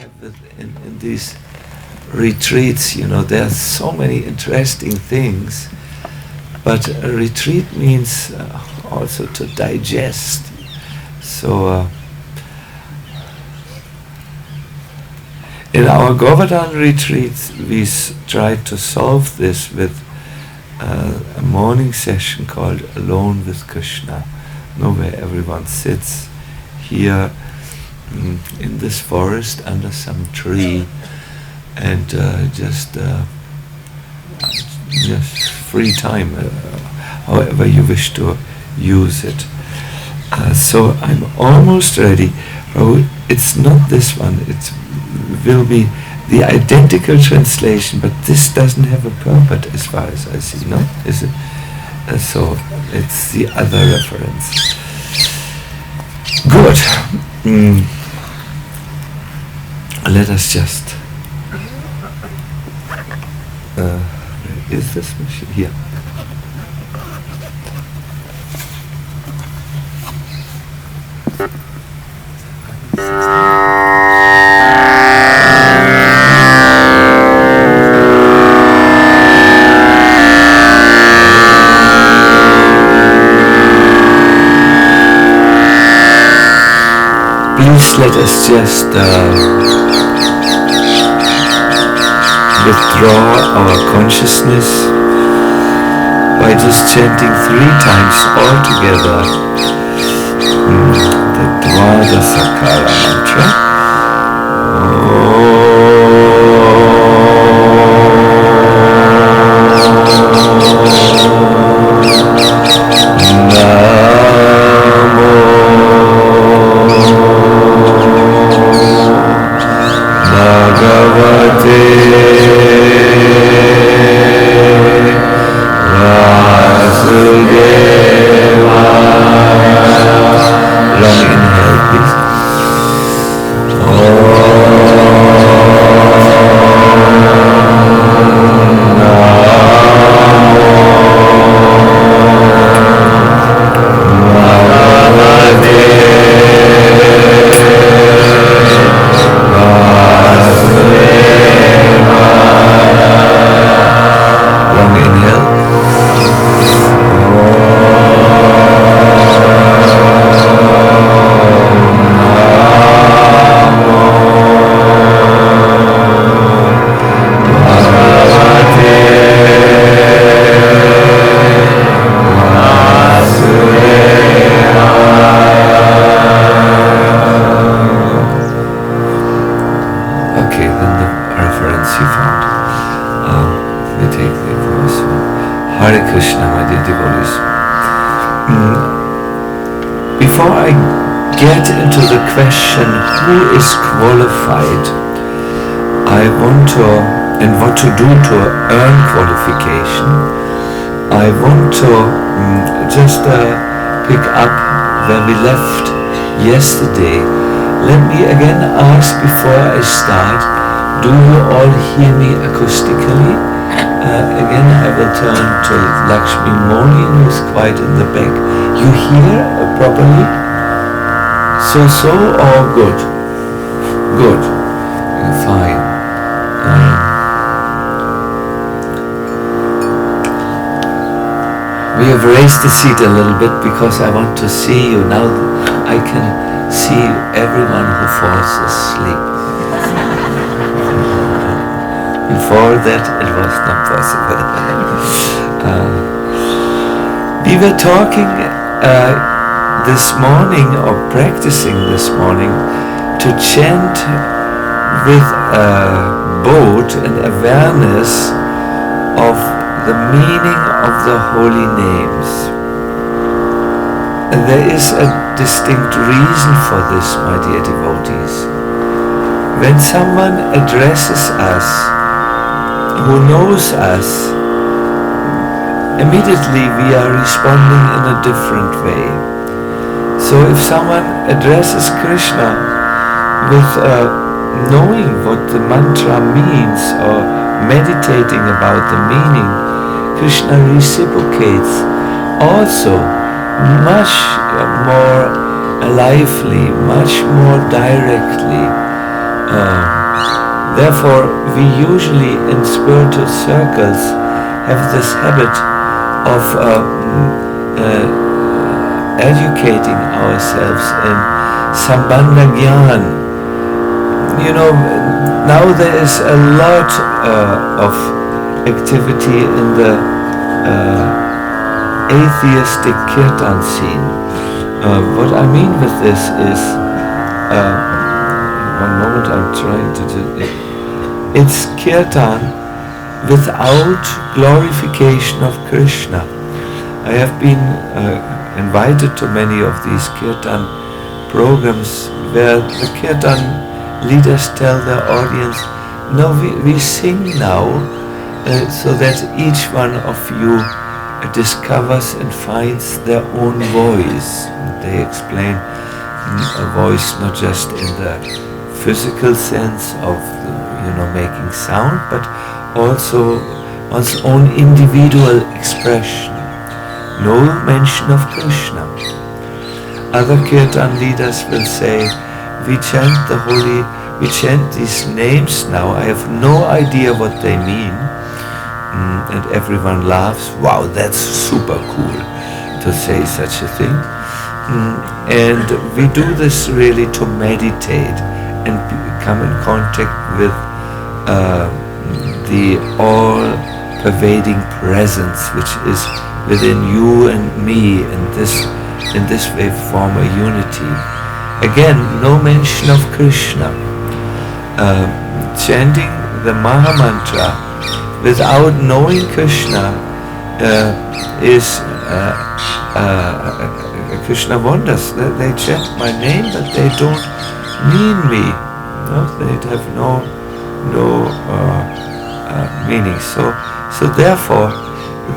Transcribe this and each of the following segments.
have in these retreats, you know, there are so many interesting things, but a retreat means also to digest. So in our Govardhan retreats, we tried to solve this with a morning session called Alone with Krishna, where everyone sits here in this forest under some tree and just free time, however you wish to use it. So I'm almost ready. Oh, it's not this one. It will be the identical translation, but this doesn't have a purport as far as I see, no? Is it? So it's the other reference. Good. Let us just... is this machine? Here. Please let us just withdraw our consciousness by just chanting 3 times all together the Dvadasakara mantra. Before I get into the question who is qualified, I want to, and what to do to earn qualification, I want to just pick up where we left yesterday. Let me again ask before I start, do you all hear me acoustically? Again, I will turn to Lakshmi Moni, who is quite in the back. You hear properly? So, or good? Good. Fine. We have raised the seat a little bit because I want to see you. Now I can see everyone who falls asleep. Before that, it was not possible. We were talking this morning, or practicing this morning, to chant with both an awareness of the meaning of the holy names. And there is a distinct reason for this, my dear devotees. When someone addresses us, who knows us, immediately we are responding in a different way. So if someone addresses Krishna with knowing what the mantra means or meditating about the meaning, Krishna reciprocates also much more lively, much more directly. Therefore, we usually in spiritual circles have this habit of educating ourselves in Sambandha Gyan. You know, now there is a lot of activity in the atheistic kirtan scene. What I mean with this is, one moment I'm trying to do it. It's kirtan without glorification of Krishna. I have been invited to many of these kirtan programs where the kirtan leaders tell their audience, no, we sing now so that each one of you discovers and finds their own voice. They explain a voice not just in the physical sense of making sound, but also one's own individual expression. No mention of Krishna. Other kirtan leaders will say, we chant these names now, I have no idea what they mean. And everyone laughs, wow, that's super cool to say such a thing. And we do this really to meditate and come in contact with the all-pervading presence which is within you and me, in this way form a unity. Again, no mention of Krishna. Chanting the Maha Mantra without knowing Krishna is Krishna wonders. They chant my name, but they don't mean me. No, they have no meaning. So therefore,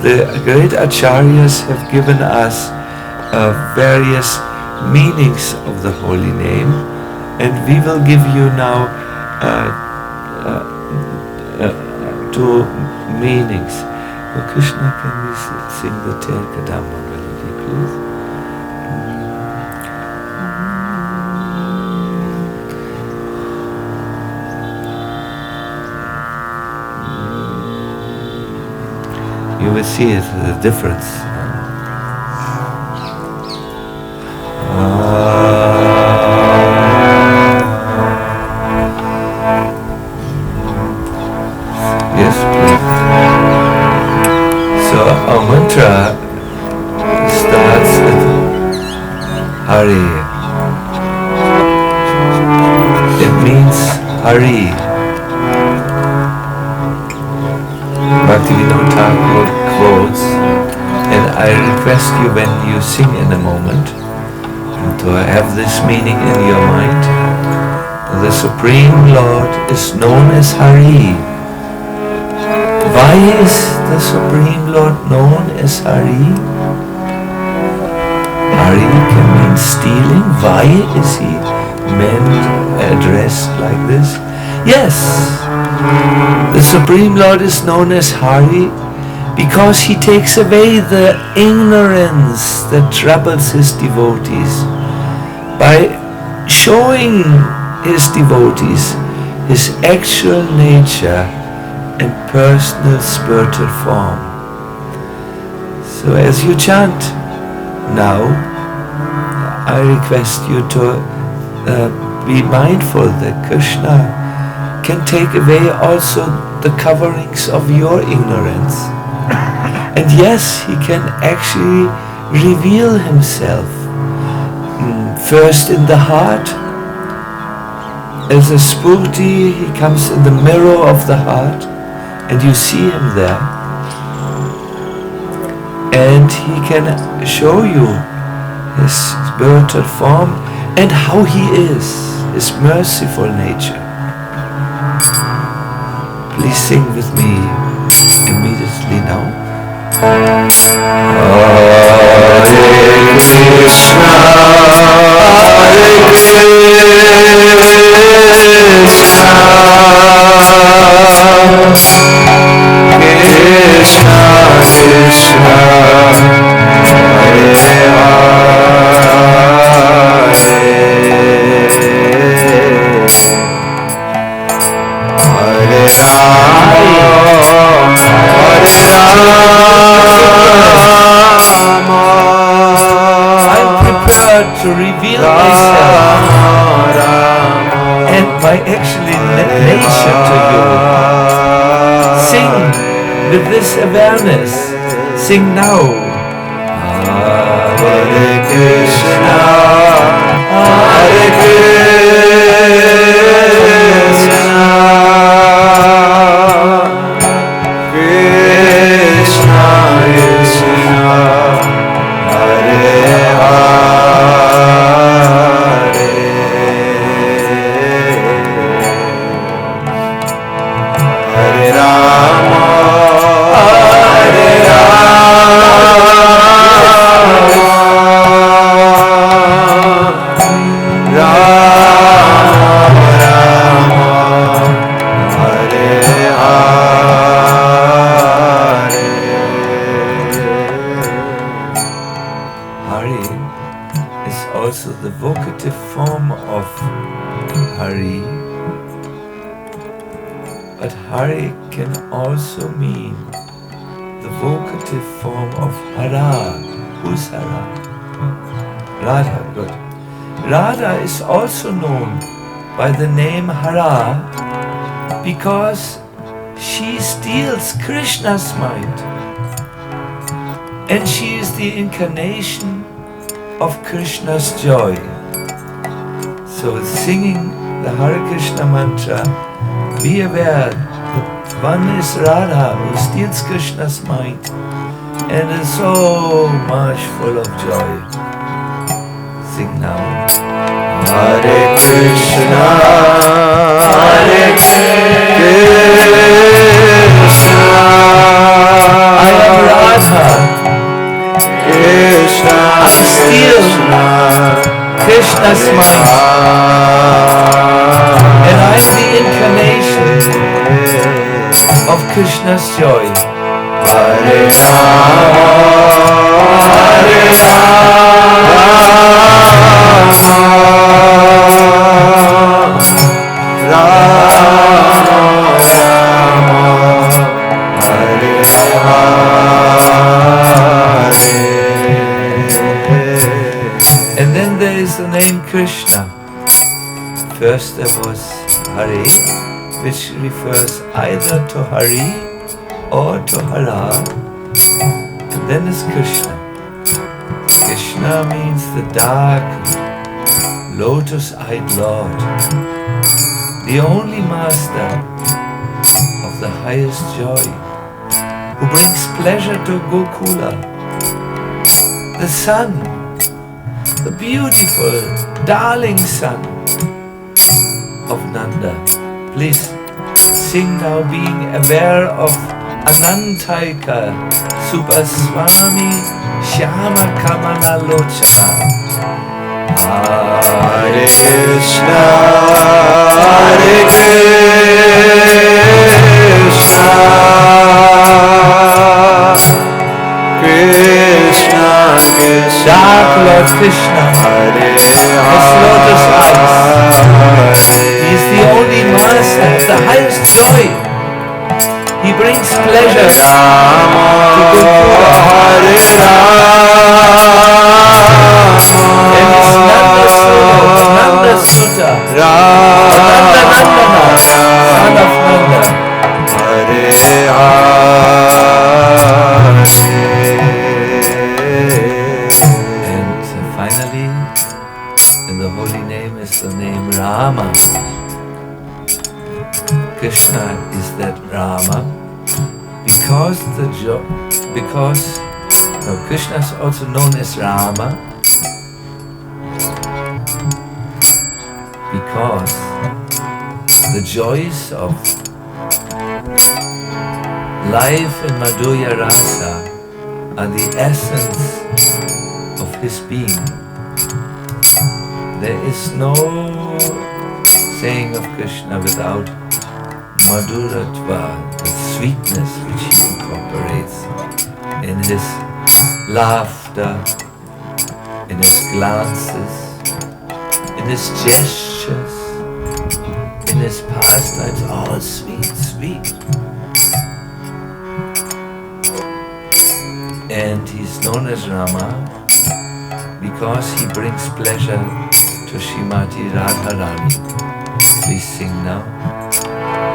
the great acharyas have given us various meanings of the holy name, and we will give you now two meanings. Oh, Krishna, can we sing the Terkadamba melody, please? You will see the difference. Yes, please. So our mantra starts with Hari. It means Hari. Bhaktivinoda Thakur quotes, and I request you when you sing in a moment to have this meaning in your mind. The Supreme Lord is known as Hari. Why is the Supreme Lord known as Hari? Hari can mean stealing. Why is he addressed like this? Yes, the Supreme Lord is known as Hari because he takes away the ignorance that troubles his devotees by showing his devotees his actual nature and personal spiritual form. So as you chant now, I request you to be mindful that Krishna can take away also the coverings of your ignorance. And yes, he can actually reveal himself first in the heart. As a Spurti, he comes in the mirror of the heart and you see him there. And he can show you his spiritual form and how he is, his merciful nature. Please sing with me immediately now. Hare Krishna, Hare Krishna, Krishna Krishna, Hare Hare. I'm prepared to reveal myself and my actually nature to you. Sing with this awareness. Sing now. Hare Krishna, Hare Krishna, Krishna Krishna, Hare Hare, Hare Rama, Hare the vocative form of Hari, but Hari can also mean the vocative form of Hara. Who's Hara? Radha, good. Radha is also known by the name Hara because she steals Krishna's mind, and she is the incarnation of Krishna's joy. So singing the Hare Krishna mantra, be aware that one is Radha who steals Krishna's mind and is so much full of joy. Sing now. Hare Krishna, Hare Krishna, I am Radha. Krishna, I steal Krishna's mind, and I'm the incarnation of Krishna's joy. Hare Rama, Hare And then there is the name Krishna. First there was Hare, which refers either to Hari or to Hara. And then is Krishna. Krishna means the dark, lotus-eyed Lord, the only master of the highest joy, who brings pleasure to Gokula. The sun, the beautiful, darling son of Nanda. Please sing now, being aware of Anantaika Subhaswami Shyama Kamana Lochana. Hare Krishna, Hare Krishna, Krishna Krishna, Dark Lord Krishna, His lotus eyes. He is the only master of the highest joy. He brings pleasure to Gokula. And his Nanda Sutta, Nanda Nandana, son of Nanda. And finally, in the holy name is the name Rama. Krishna is that Rama because Krishna is also known as Rama because the joys of life in Madhurya Rasa are the essence of his being. There is no saying of Krishna without Madhuratva, the sweetness which he incorporates in his laughter, in his glances, in his gestures, in his pastimes, all sweet, sweet. And he's known as Rama because he brings pleasure to Srimati Radharani. Please sing now.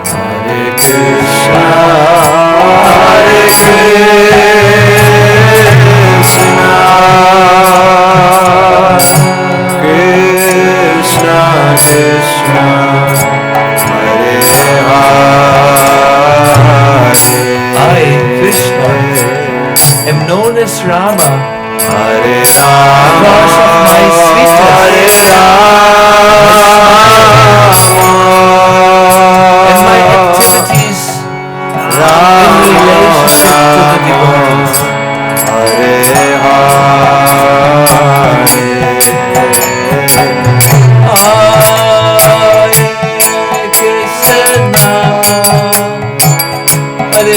Hare Krishna, Hare Krishna, Krishna Krishna, Hare Hare. I, Krishna, am known as Rama, Hare Rama, because of my sweetness, and my activities in relationship to the devotees. Hare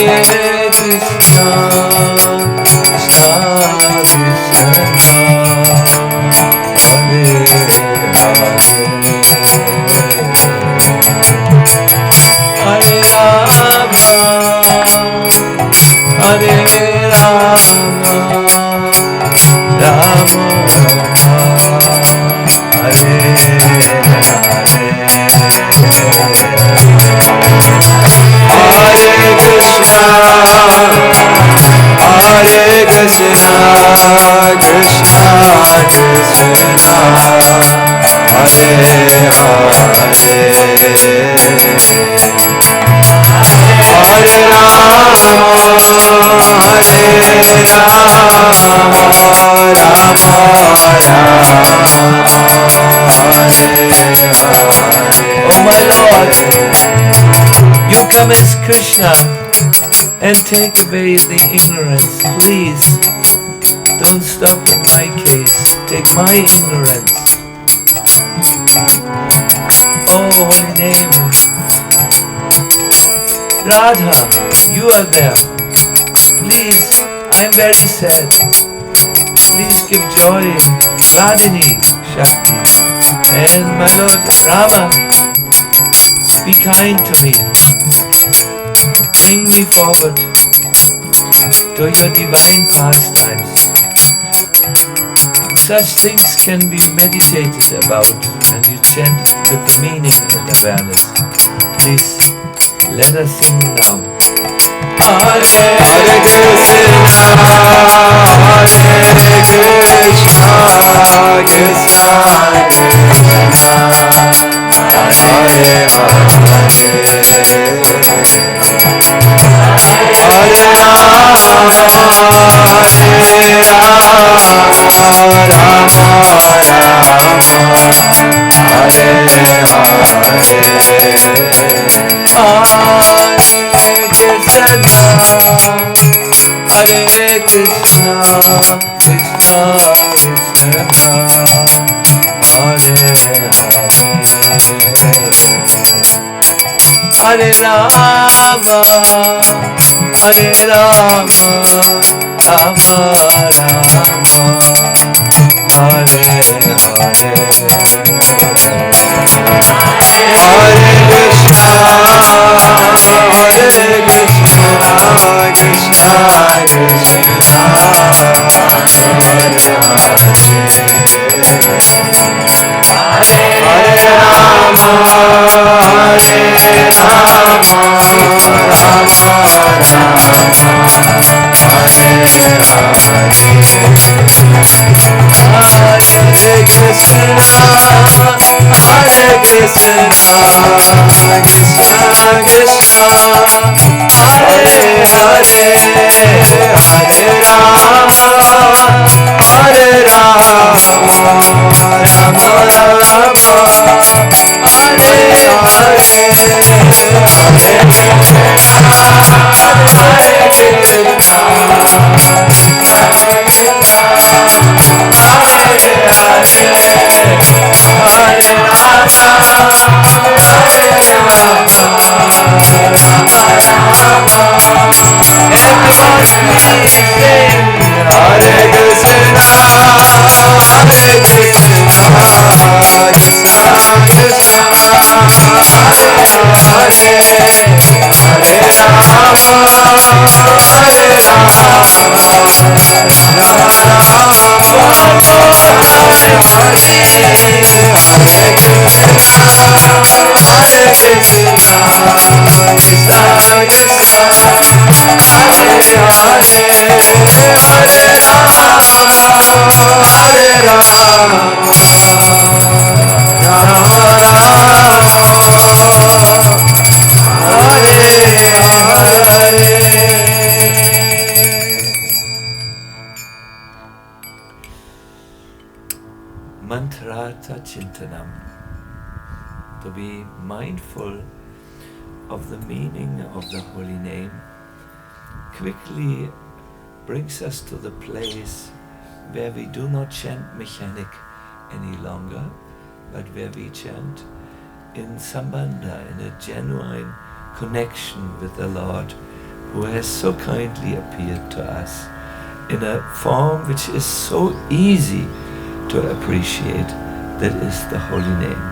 Oh my Lord, you come as Krishna and take away the ignorance. Please, don't stop in my case. Take my ignorance. Oh, holy name. Radha, you are there. Please, I am very sad. Please give joy, Radhini, Shakti. And my Lord Rama, be kind to me. Bring me forward to your divine pastimes. Such things can be meditated about and you chant with the meaning and awareness. Please, let us sing now. Hare Krishna, Krishna Hare Rama, Hare Rama, Rama Rama, Hare Hare. Hare Krishna, Krishna Krishna, Hare Rama, Hare Krishna, Mantrata Chintanam. To be mindful of the meaning of the holy name quickly brings us to the place where we do not chant mechanic any longer, but where we chant in sambandha, in a genuine connection with the Lord, who has so kindly appeared to us in a form which is so easy to appreciate, that is the holy name.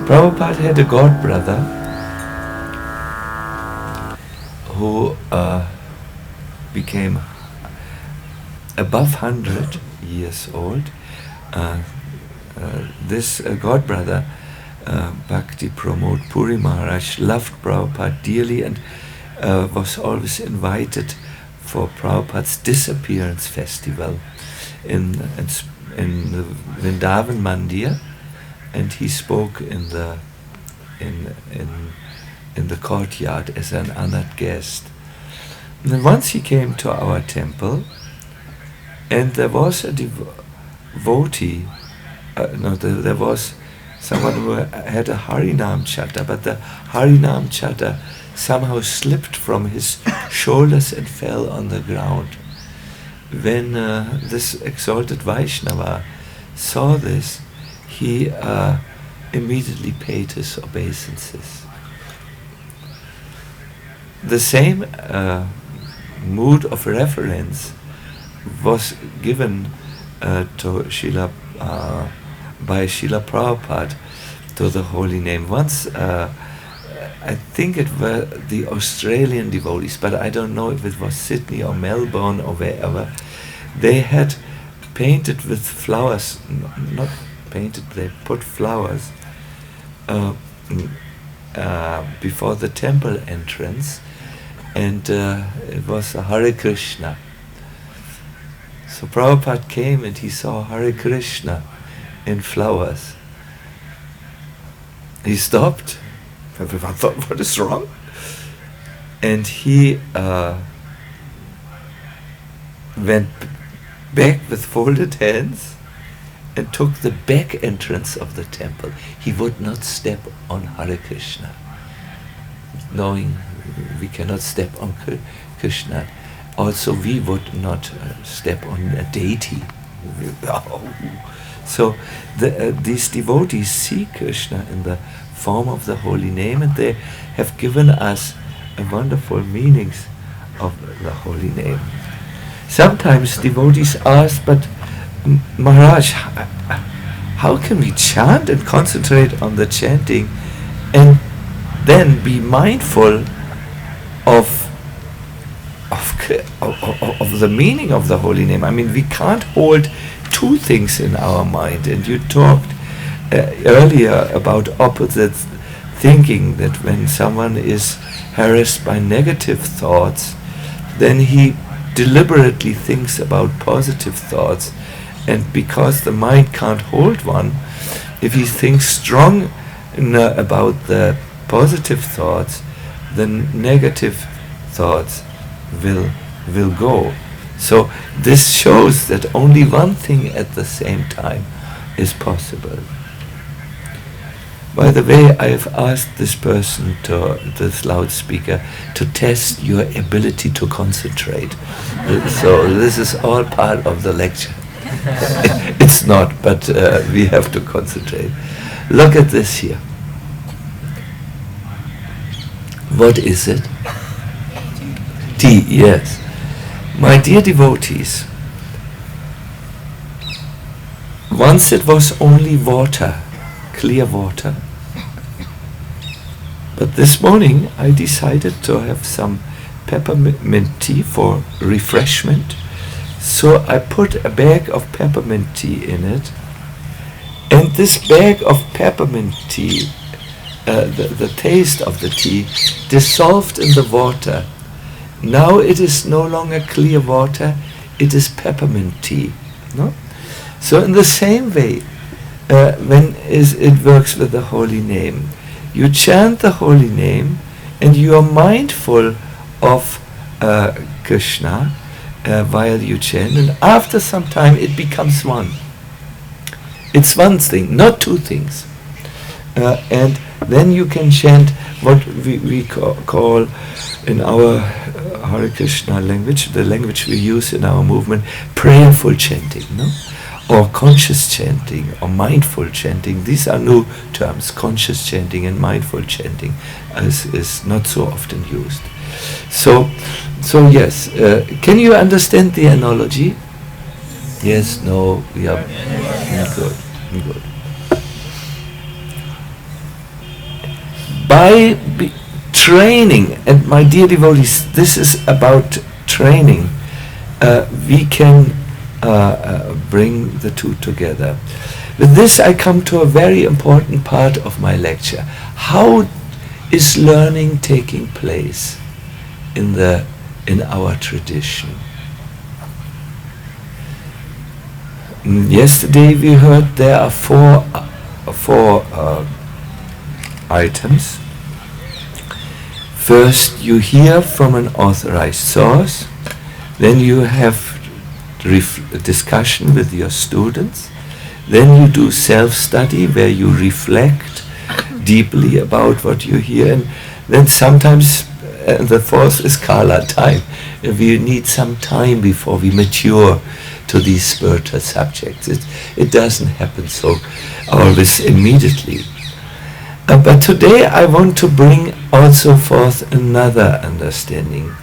Prabhupada had a god brother who became above 100 years old. This god brother, Bhakti Pramod Puri Maharaj, loved Prabhupada dearly and was always invited for Prabhupada's disappearance festival in the Vrindavan Mandir, and he spoke in the courtyard as an honored guest. And then once he came to our temple, and there was a devotee. There was someone who had a Harinam Chata, but the Harinam Chata somehow slipped from his shoulders and fell on the ground. When this exalted Vaishnava saw this, he immediately paid his obeisances. The same mood of reverence was given to by Srila Prabhupada to the holy name. Once, I think it were the Australian devotees, but I don't know if it was Sydney or Melbourne or wherever, they had painted with flowers, not painted, they put flowers before the temple entrance, and it was a Hare Krishna. So Prabhupada came and he saw Hare Krishna in flowers. He stopped. Everyone thought, what is wrong? And he went back with folded hands and took the back entrance of the temple. He would not step on Hare Krishna, knowing we cannot step on Krishna. Also, we would not step on a deity. So these devotees see Krishna in the form of the holy name, and they have given us a wonderful meanings of the holy name. Sometimes devotees ask, but Maharaj, how can we chant and concentrate on the chanting and then be mindful of the meaning of the holy name? I mean, we can't hold two things in our mind. And you talked earlier about opposites thinking, that when someone is harassed by negative thoughts, then he deliberately thinks about positive thoughts. And because the mind can't hold one, if he thinks strong about the positive thoughts, then negative thoughts will go. So this shows that only one thing at the same time is possible. By the way, I have asked this person, this loudspeaker, to test your ability to concentrate. So this is all part of the lecture. It's not, but we have to concentrate. Look at this here. What is it? Tea, yes. My dear devotees, Once it was only water, clear water. But this morning I decided to have some peppermint tea for refreshment. So I put a bag of peppermint tea in it. And this bag of peppermint tea, the taste of the tea, dissolved in the water. Now it is no longer clear water, it is peppermint tea. No? So in the same way, when it works with the holy name, you chant the holy name and you are mindful of Krishna while you chant, and after some time it becomes one. It's one thing, not two things. And then you can chant what we call in our Hare Krishna language, the language we use in our movement, prayerful chanting, no? Or conscious chanting, or mindful chanting. These are new terms. Conscious chanting and mindful chanting is not so often used. So yes, can you understand the analogy? Yes, no, yeah, good. By training, and my dear devotees, this is about training, we can bring the two together. With this I come to a very important part of my lecture. How is learning taking place in our tradition? Yesterday we heard there are four items. First, you hear from an authorized source. Then you have discussion with your students. Then you do self-study where you reflect deeply about what you hear. And then sometimes the fourth is kala, time. We need some time before we mature to these spiritual subjects. It doesn't happen so always immediately. But today I want to bring also forth another understanding.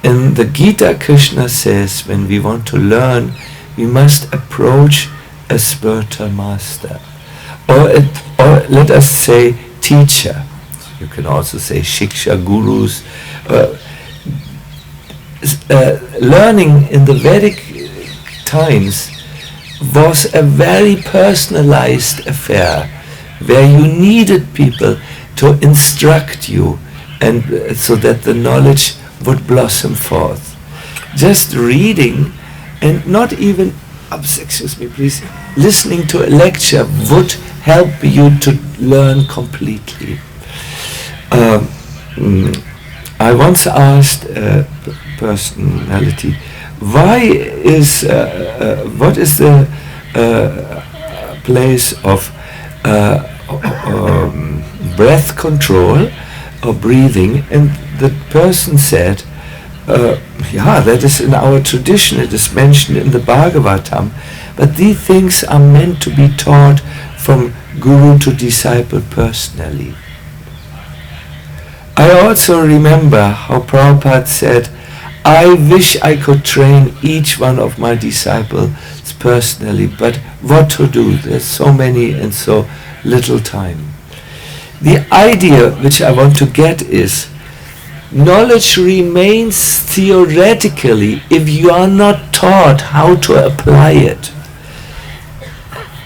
In the Gita, Krishna says when we want to learn, we must approach a spiritual master. Or let us say teacher. You can also say shiksha, gurus. Learning in the Vedic times was a very personalized affair where you needed people to instruct you and so that the knowledge would blossom forth. Just reading and not even, excuse me please, listening to a lecture would help you to learn completely. I once asked a personality, what is the place of breath control or breathing? And the person said, that is in our tradition, it is mentioned in the Bhagavatam, but these things are meant to be taught from guru to disciple personally. I also remember how Prabhupada said, I wish I could train each one of my disciples personally, but what to do? There's so many and so little time. The idea which I want to get is, knowledge remains theoretically if you are not taught how to apply it.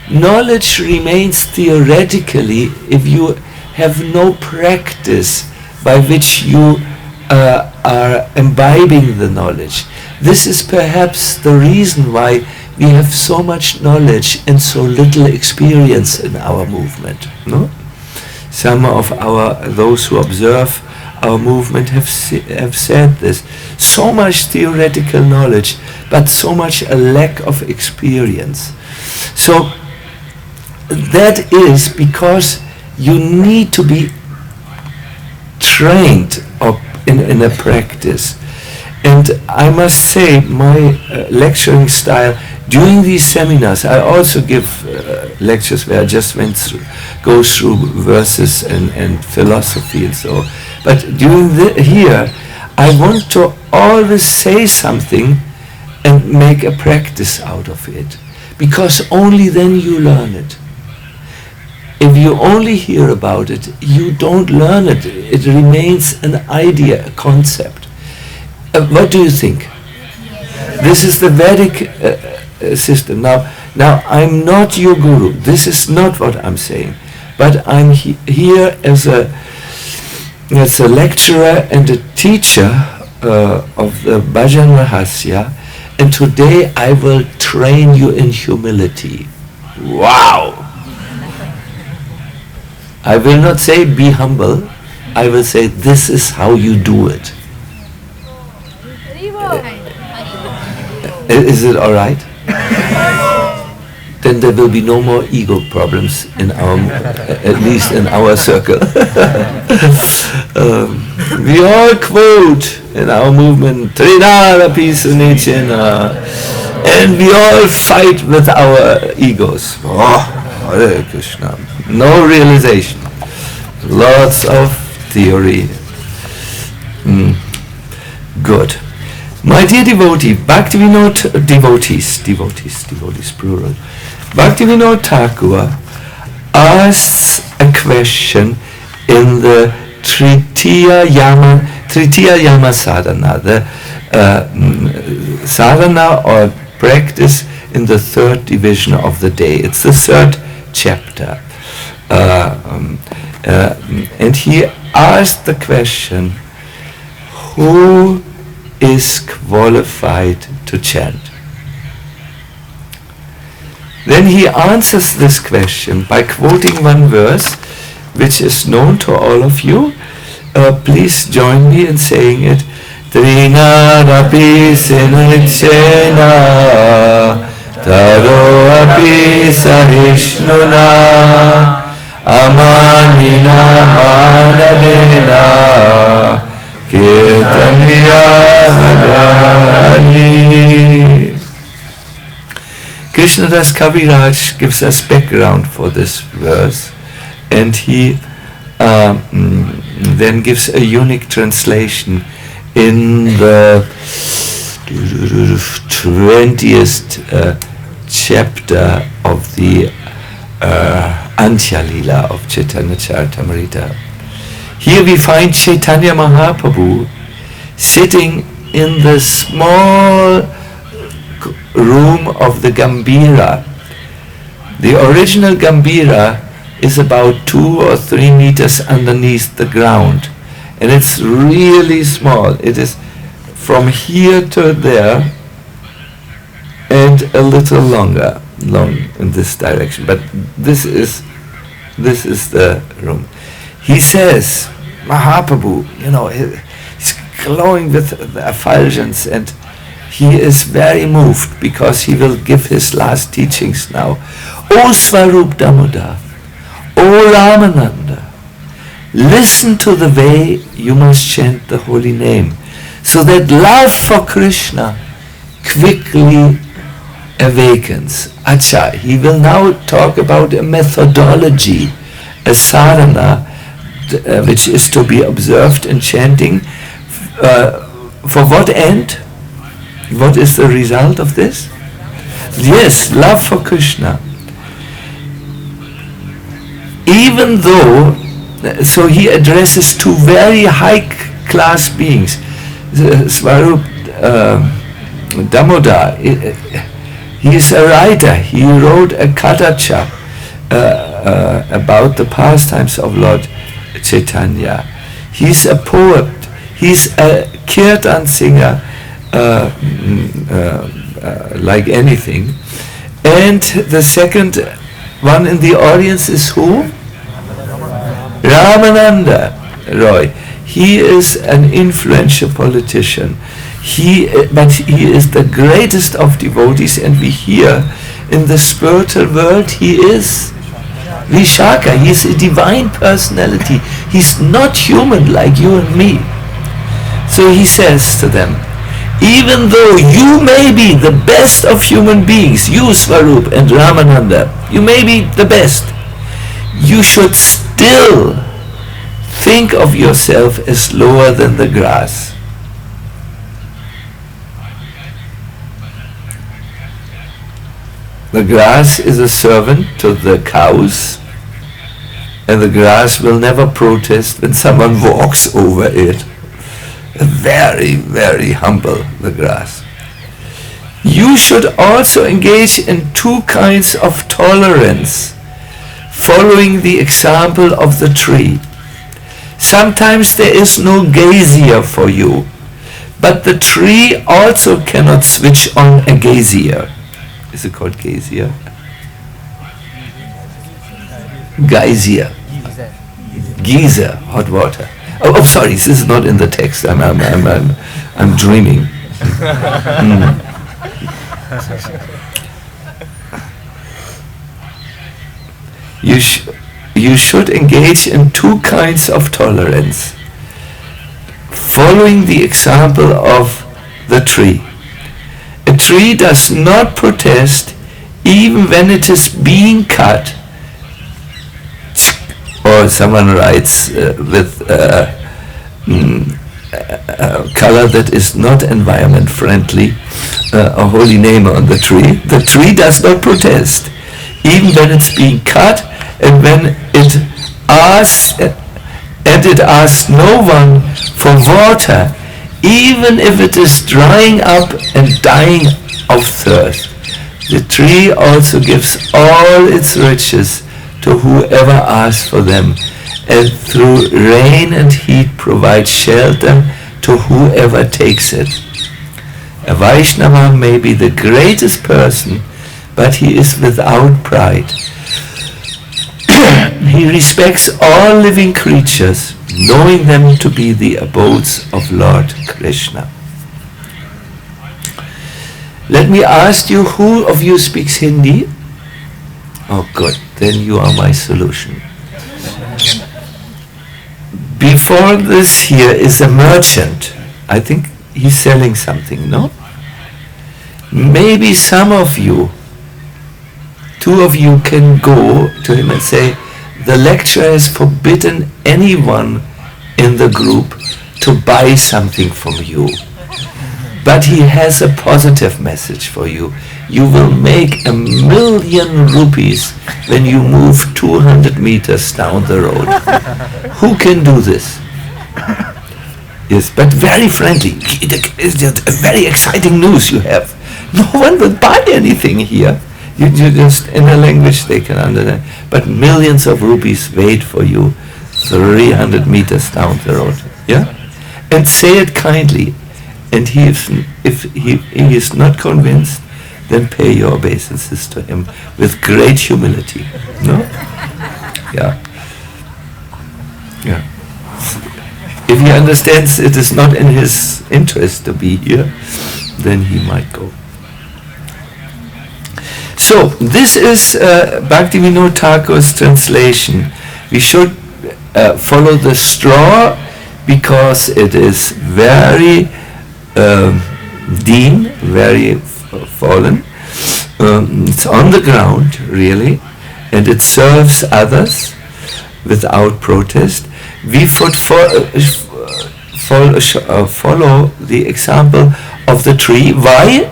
Knowledge remains theoretically if you have no practice by which you are imbibing the knowledge. This is perhaps the reason why we have so much knowledge and so little experience in our movement. No? Some of those who observe our movement have said this. So much theoretical knowledge, but so much a lack of experience. So that is because you need to be trained in a practice. And I must say, my lecturing style, during these seminars, I also give lectures where I just go through verses and philosophy and so. But during here, I want to always say something and make a practice out of it. because only then you learn it. If you only hear about it, you don't learn it. It remains an idea, a concept. What do you think? This is the Vedic system. Now, I'm not your guru. This is not what I'm saying. But I'm here as a lecturer and a teacher of the Bhajana Rahasya, and today I will train you in humility. Wow! I will not say be humble, I will say this is how you do it. Is it alright? Then there will be no more ego problems in our, at least in our circle. We all quote in our movement, Trinarapi Sunichena, and we all fight with our egos. Oh, Hare Krishna. No realization. Lots of theory. Good. My dear devotee, Bhaktivinoda, devotees, plural. Bhaktivinoda Thakur asks a question in the Tritiya Yama Sadhana, the sadhana or practice in the third division of the day. It's the third chapter. And he asked the question, who is qualified to chant? Then he answers this question by quoting one verse which is known to all of you. Please join me in saying it. Trinarapi sinichena taro api sahishnuna amanina manadena kirtaniya hadani. Krishnadas Kaviraj gives us background for this verse, and he then gives a unique translation in the 20th chapter of the Antya Lila of Chaitanya Charitamrita. Here we find Chaitanya Mahaprabhu sitting in the small room of the Gambhira. The original Gambhira is about 2 or 3 meters underneath the ground, and it's really small. It is from here to there and a little long in this direction, but this is the room. He says, Mahaprabhu, he's glowing with the effulgence, and he is very moved because he will give his last teachings now. O Swarup Damodar, O Ramananda, listen to the way you must chant the holy name, so that love for Krishna quickly awakens. Acha, he will now talk about a methodology, a sadhana, which is to be observed in chanting. For what end? What is the result of this? Yes, love for Krishna. Even though, so he addresses 2 very high class beings. Swarup Damodar, he is a writer. He wrote a Kadacha about the pastimes of Lord Chaitanya. He's a poet. He's a kirtan singer, like anything. And the second one in the audience is who? Ramananda Roy. He is an influential politician. But he is the greatest of devotees, and we hear in the spiritual world he is Vishaka. He is a divine personality. He's not human like you and me. So he says to them, even though you may be the best of human beings, you Swarup and Ramananda, you may be the best, you should still think of yourself as lower than the grass. The grass is a servant to the cows, and the grass will never protest when someone walks over it. Very, very humble, the grass. You should also engage in two kinds of tolerance, following the example of the tree. Sometimes there is no gazier for you, but the tree also cannot switch on a gazier. Is it called gazier? Geyser. Geyser, hot water. Oh, sorry, this is not in the text. I'm dreaming. You should engage in two kinds of tolerance, following the example of the tree. A tree does not protest even when it is being cut. Or someone writes with color that is not environment friendly, a holy name on the tree. The tree does not protest even when it's being cut, and when it asks no one for water, even if it is drying up and dying of thirst. The tree also gives all its riches to whoever asks for them, and through rain and heat provides shelter to whoever takes it. A Vaishnava may be the greatest person, but he is without pride. He respects all living creatures, knowing them to be the abodes of Lord Krishna. Let me ask you, who of you speaks Hindi? Oh, good. Then you are my solution. Before this here is a merchant. I think he's selling something, no? Maybe some of you, two of you can go to him and say, the lecturer has forbidden anyone in the group to buy something from you. But he has a positive message for you. You will make 1,000,000 rupees when you move 200 meters down the road. Who can do this? Yes, but very friendly. It's very exciting news you have. No one will buy anything here. You just, in a language they can understand. But millions of rupees wait for you 300 meters down the road. Yeah? And say it kindly. And if he is not convinced, then pay your obeisances to him with great humility. No? Yeah. Yeah. If he understands it is not in his interest to be here, then he might go. So, this is Bhaktivinoda Thakur's translation. We should follow the straw because it is very very fallen. It's on the ground, really, and it serves others without protest. We should follow the example of the tree. Why?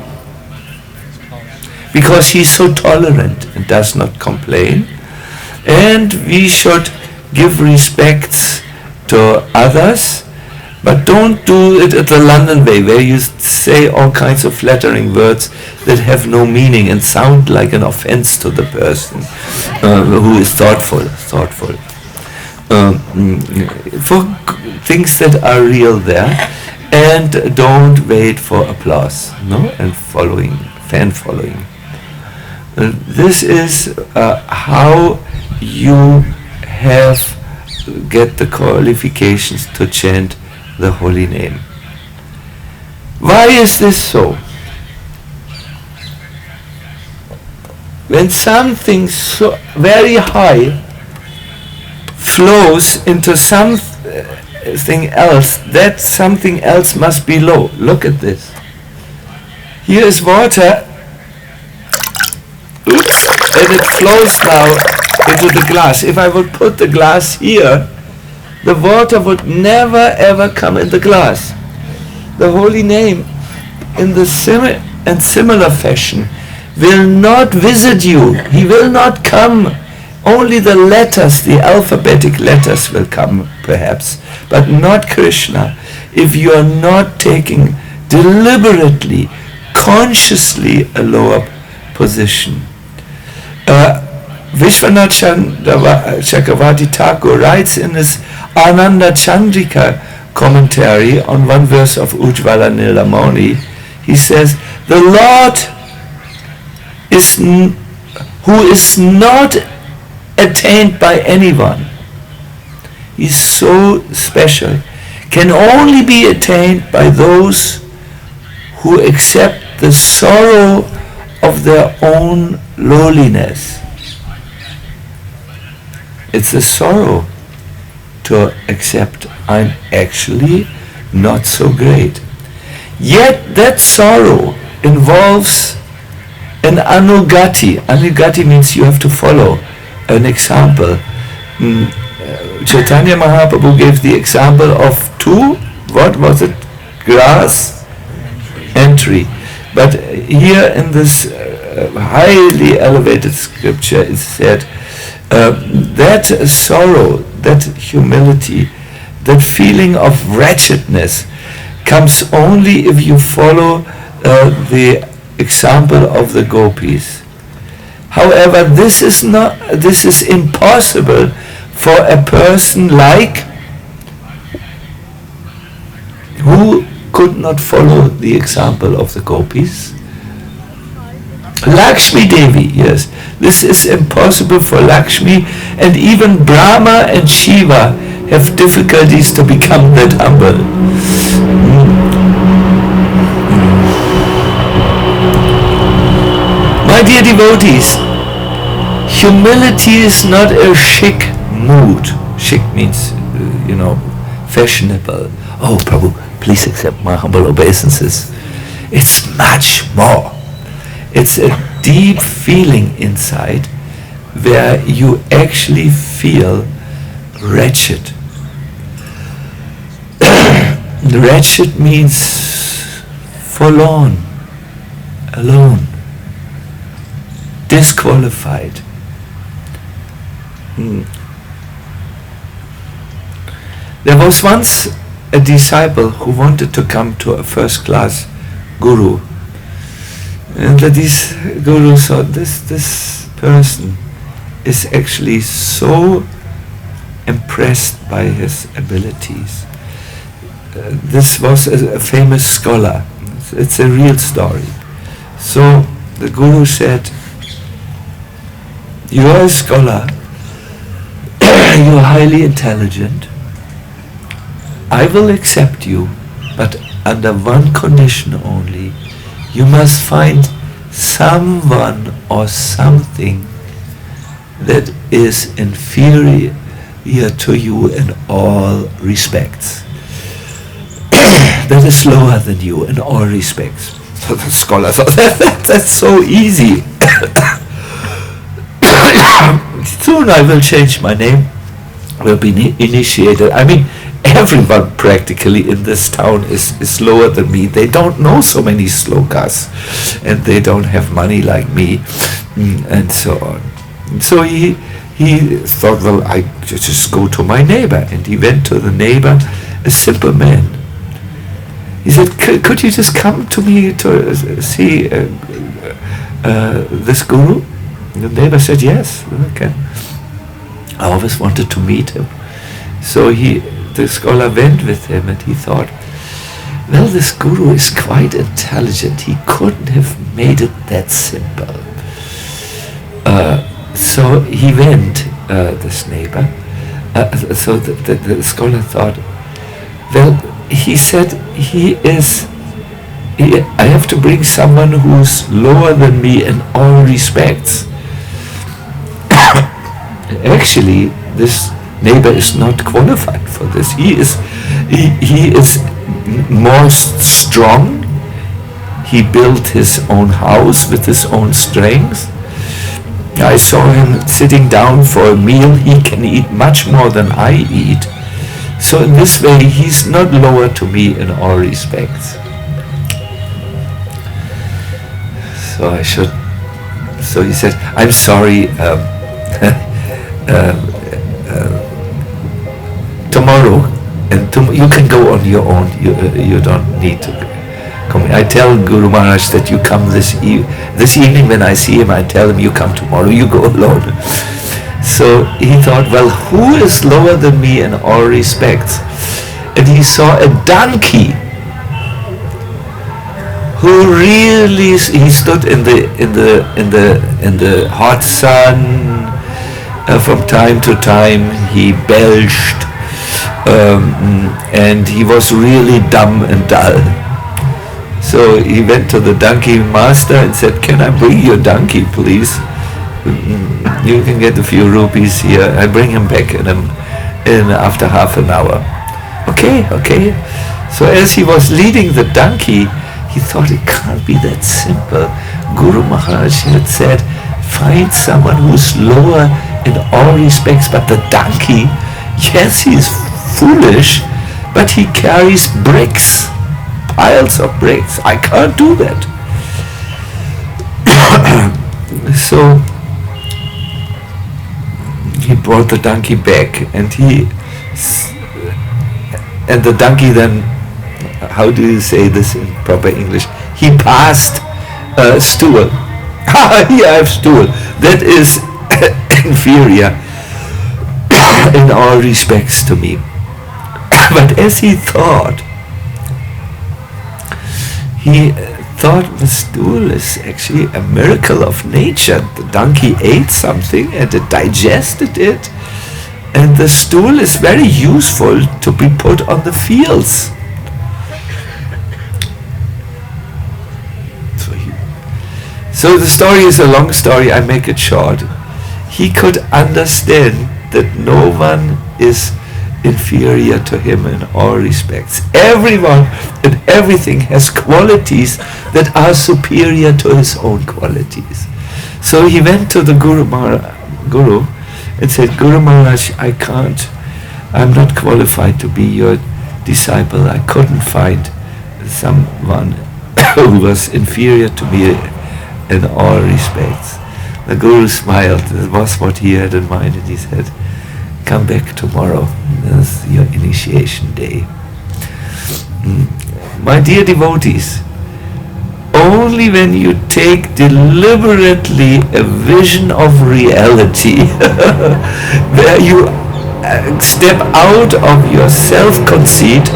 Because he's so tolerant and does not complain. And we should give respects to others, but don't do it at the London way, where you say all kinds of flattering words that have no meaning and sound like an offense to the person who is thoughtful. For things that are real there, and don't wait for applause, no, and fan following. This is how you get the qualifications to chant the holy name. Why is this so? When something so very high flows into something else, that something else must be low. Look at this. Here is water. Oops, and it flows now into the glass. If I would put the glass here, the water would never ever come in the glass. The holy name, in the similar fashion, will not visit you. He will not come. Only the letters, the alphabetic letters will come perhaps, but not Krishna. If you are not taking deliberately, consciously a lower position. Vishwanath Chakravarti Thakur writes in his Ananda Chandrika commentary on one verse of Ujjvala Nilamani, he says, the Lord who is not attained by anyone, he's so special, can only be attained by those who accept the sorrow of their own lowliness. It's a sorrow to accept I'm actually not so great. Yet that sorrow involves an anugati. Anugati means you have to follow an example. Chaitanya Mahaprabhu gave the example of two, what was it? Grass entry. But here in this highly elevated scripture it said that sorrow, that humility, that feeling of wretchedness comes only if you follow the example of the gopis. However, this is impossible for a person like who could not follow the example of the gopis. Lakshmi Devi, yes, this is impossible for Lakshmi, and even Brahma and Shiva have difficulties to become that humble. My dear devotees, humility is not a chic mood. Chic means, fashionable. Oh, Prabhu, please accept my humble obeisances. It's much more. It's a deep feeling inside where you actually feel wretched. Wretched means forlorn, alone, disqualified. There was once a disciple who wanted to come to a first-class guru. And this guru thought, this person is actually so impressed by his abilities. This was a famous scholar. It's a real story. So the guru said, you are a scholar, you are highly intelligent, I will accept you, but under one condition only. You must find someone or something that is inferior to you in all respects. That is lower than you in all respects. So the scholar thought, that's so easy. Soon I will change my name, will be initiated. I mean, everyone practically in this town is lower than me. They don't know so many slokas, and they don't have money like me, and so on. So he thought, well, I just go to my neighbor, and he went to the neighbor, a simple man. He said, could you just come to me to see this guru? And the neighbor said, yes, okay. I always wanted to meet him. So the scholar went with him, and he thought, well, this guru is quite intelligent. He couldn't have made it that simple. So he went, this neighbor. So the scholar thought, well, he said, I have to bring someone who's lower than me in all respects. Actually, this neighbor is not qualified for this. He is more strong. He built his own house with his own strength. I saw him sitting down for a meal. He can eat much more than I eat. So in this way, he's not lower to me in all respects. So I should So he said, I'm sorry, tomorrow, and you can go on your own. You don't need to come. I tell Guru Maharaj that you come this evening when I see him. I tell him you come tomorrow. You go alone. So he thought, well, who is lower than me in all respects? And he saw a donkey who really, he stood in the hot sun. From time to time he belched, and he was really dumb and dull. So he went to the donkey master and said, can I bring your donkey, please? You can get a few rupees here. I bring him back in after half an hour. Okay. So as he was leading the donkey, he thought it can't be that simple. Guru Maharaj had said, find someone who's lower in all respects, but the donkey, yes, he's foolish, but he carries bricks, piles of bricks. I can't do that. So he brought the donkey back, and the donkey then, how do you say this in proper English? He passed stool. Here I have stool. That is inferior in all respects to me. But as he thought the stool is actually a miracle of nature. The donkey ate something and it digested it, and the stool is very useful to be put on the fields. So the story is a long story, I make it short. He could understand that no one is inferior to him in all respects. Everyone and everything has qualities that are superior to his own qualities. So he went to the Guru and said, Guru Maharaj, I'm not qualified to be your disciple. I couldn't find someone who was inferior to me in all respects. The Guru smiled. That was what he had in mind, and he said, come back tomorrow. That's your initiation day. My dear devotees, only when you take deliberately a vision of reality, where you step out of your self-conceit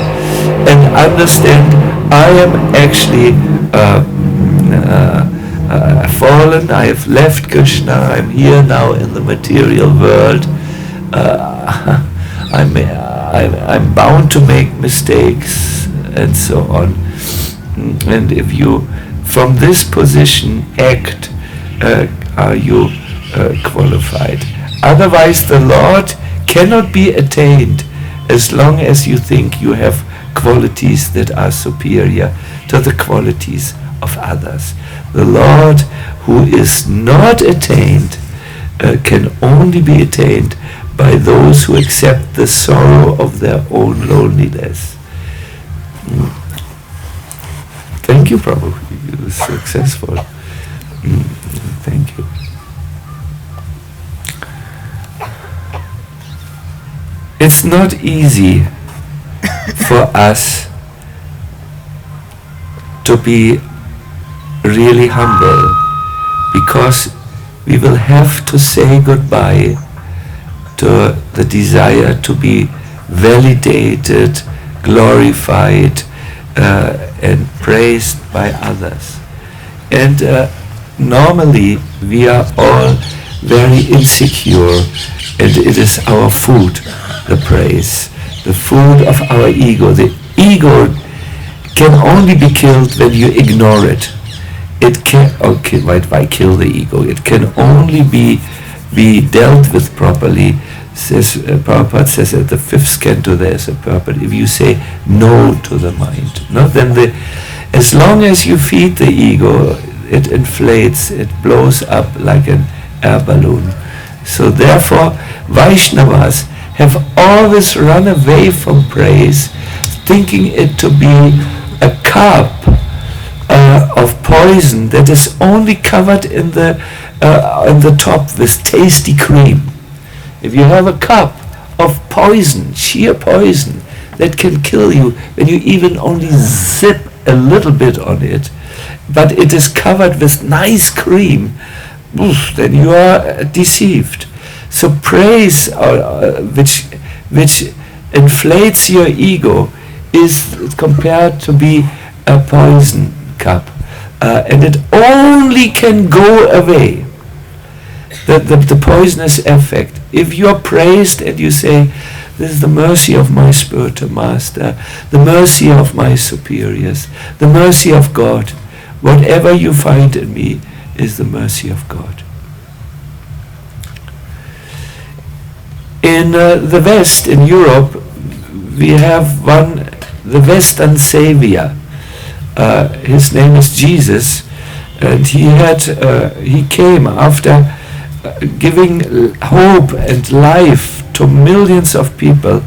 and understand, I am actually fallen, I have left Krishna, I'm here now in the material world, I'm bound to make mistakes, and so on. And if you, from this position, act, are you qualified? Otherwise, the Lord cannot be attained as long as you think you have qualities that are superior to the qualities of others. The Lord, who is not attained, can only be attained by those who accept the sorrow of their own loneliness. Thank you, Prabhu. You were successful. Thank you. It's not easy for us to be really humble, because we will have to say goodbye to the desire to be validated, glorified, and praised by others. And normally we are all very insecure, and it is our food, the praise, the food of our ego. The ego can only be killed when you ignore it. It can, why kill the ego? It can only be dealt with properly. Prabhupada says at the 5th canto there is a purport. If you say no to the mind, then as long as you feed the ego, it inflates, it blows up like an air balloon. So therefore, Vaishnavas have always run away from praise, thinking it to be a cup of poison that is only covered in the on the top with tasty cream. If you have a cup of poison, sheer poison, that can kill you when you even only zip a little bit on it, but it is covered with nice cream, then you are deceived. So praise, which inflates your ego, is compared to be a poison cup, and it only can go away, the poisonous effect, if you are praised and you say, this is the mercy of my spiritual master, the mercy of my superiors, the mercy of God. Whatever you find in me is the mercy of God. In the West, in Europe, we have the Western Savior. His name is Jesus, and he came after giving hope and life to millions of people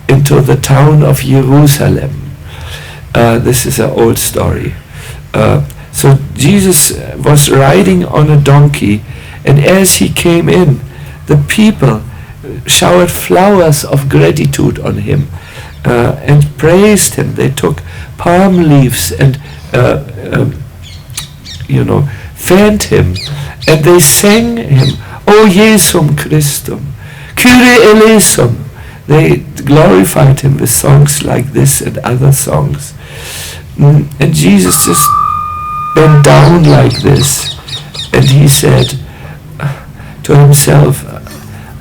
into the town of Jerusalem. This is an old story. So Jesus was riding on a donkey, and as he came in, the people showered flowers of gratitude on him and praised him. They took palm leaves and fanned him, and they sang him, O Jesum Christum, Kyrie eleison. They glorified him with songs like this and other songs. And Jesus just bent down like this, and he said to himself,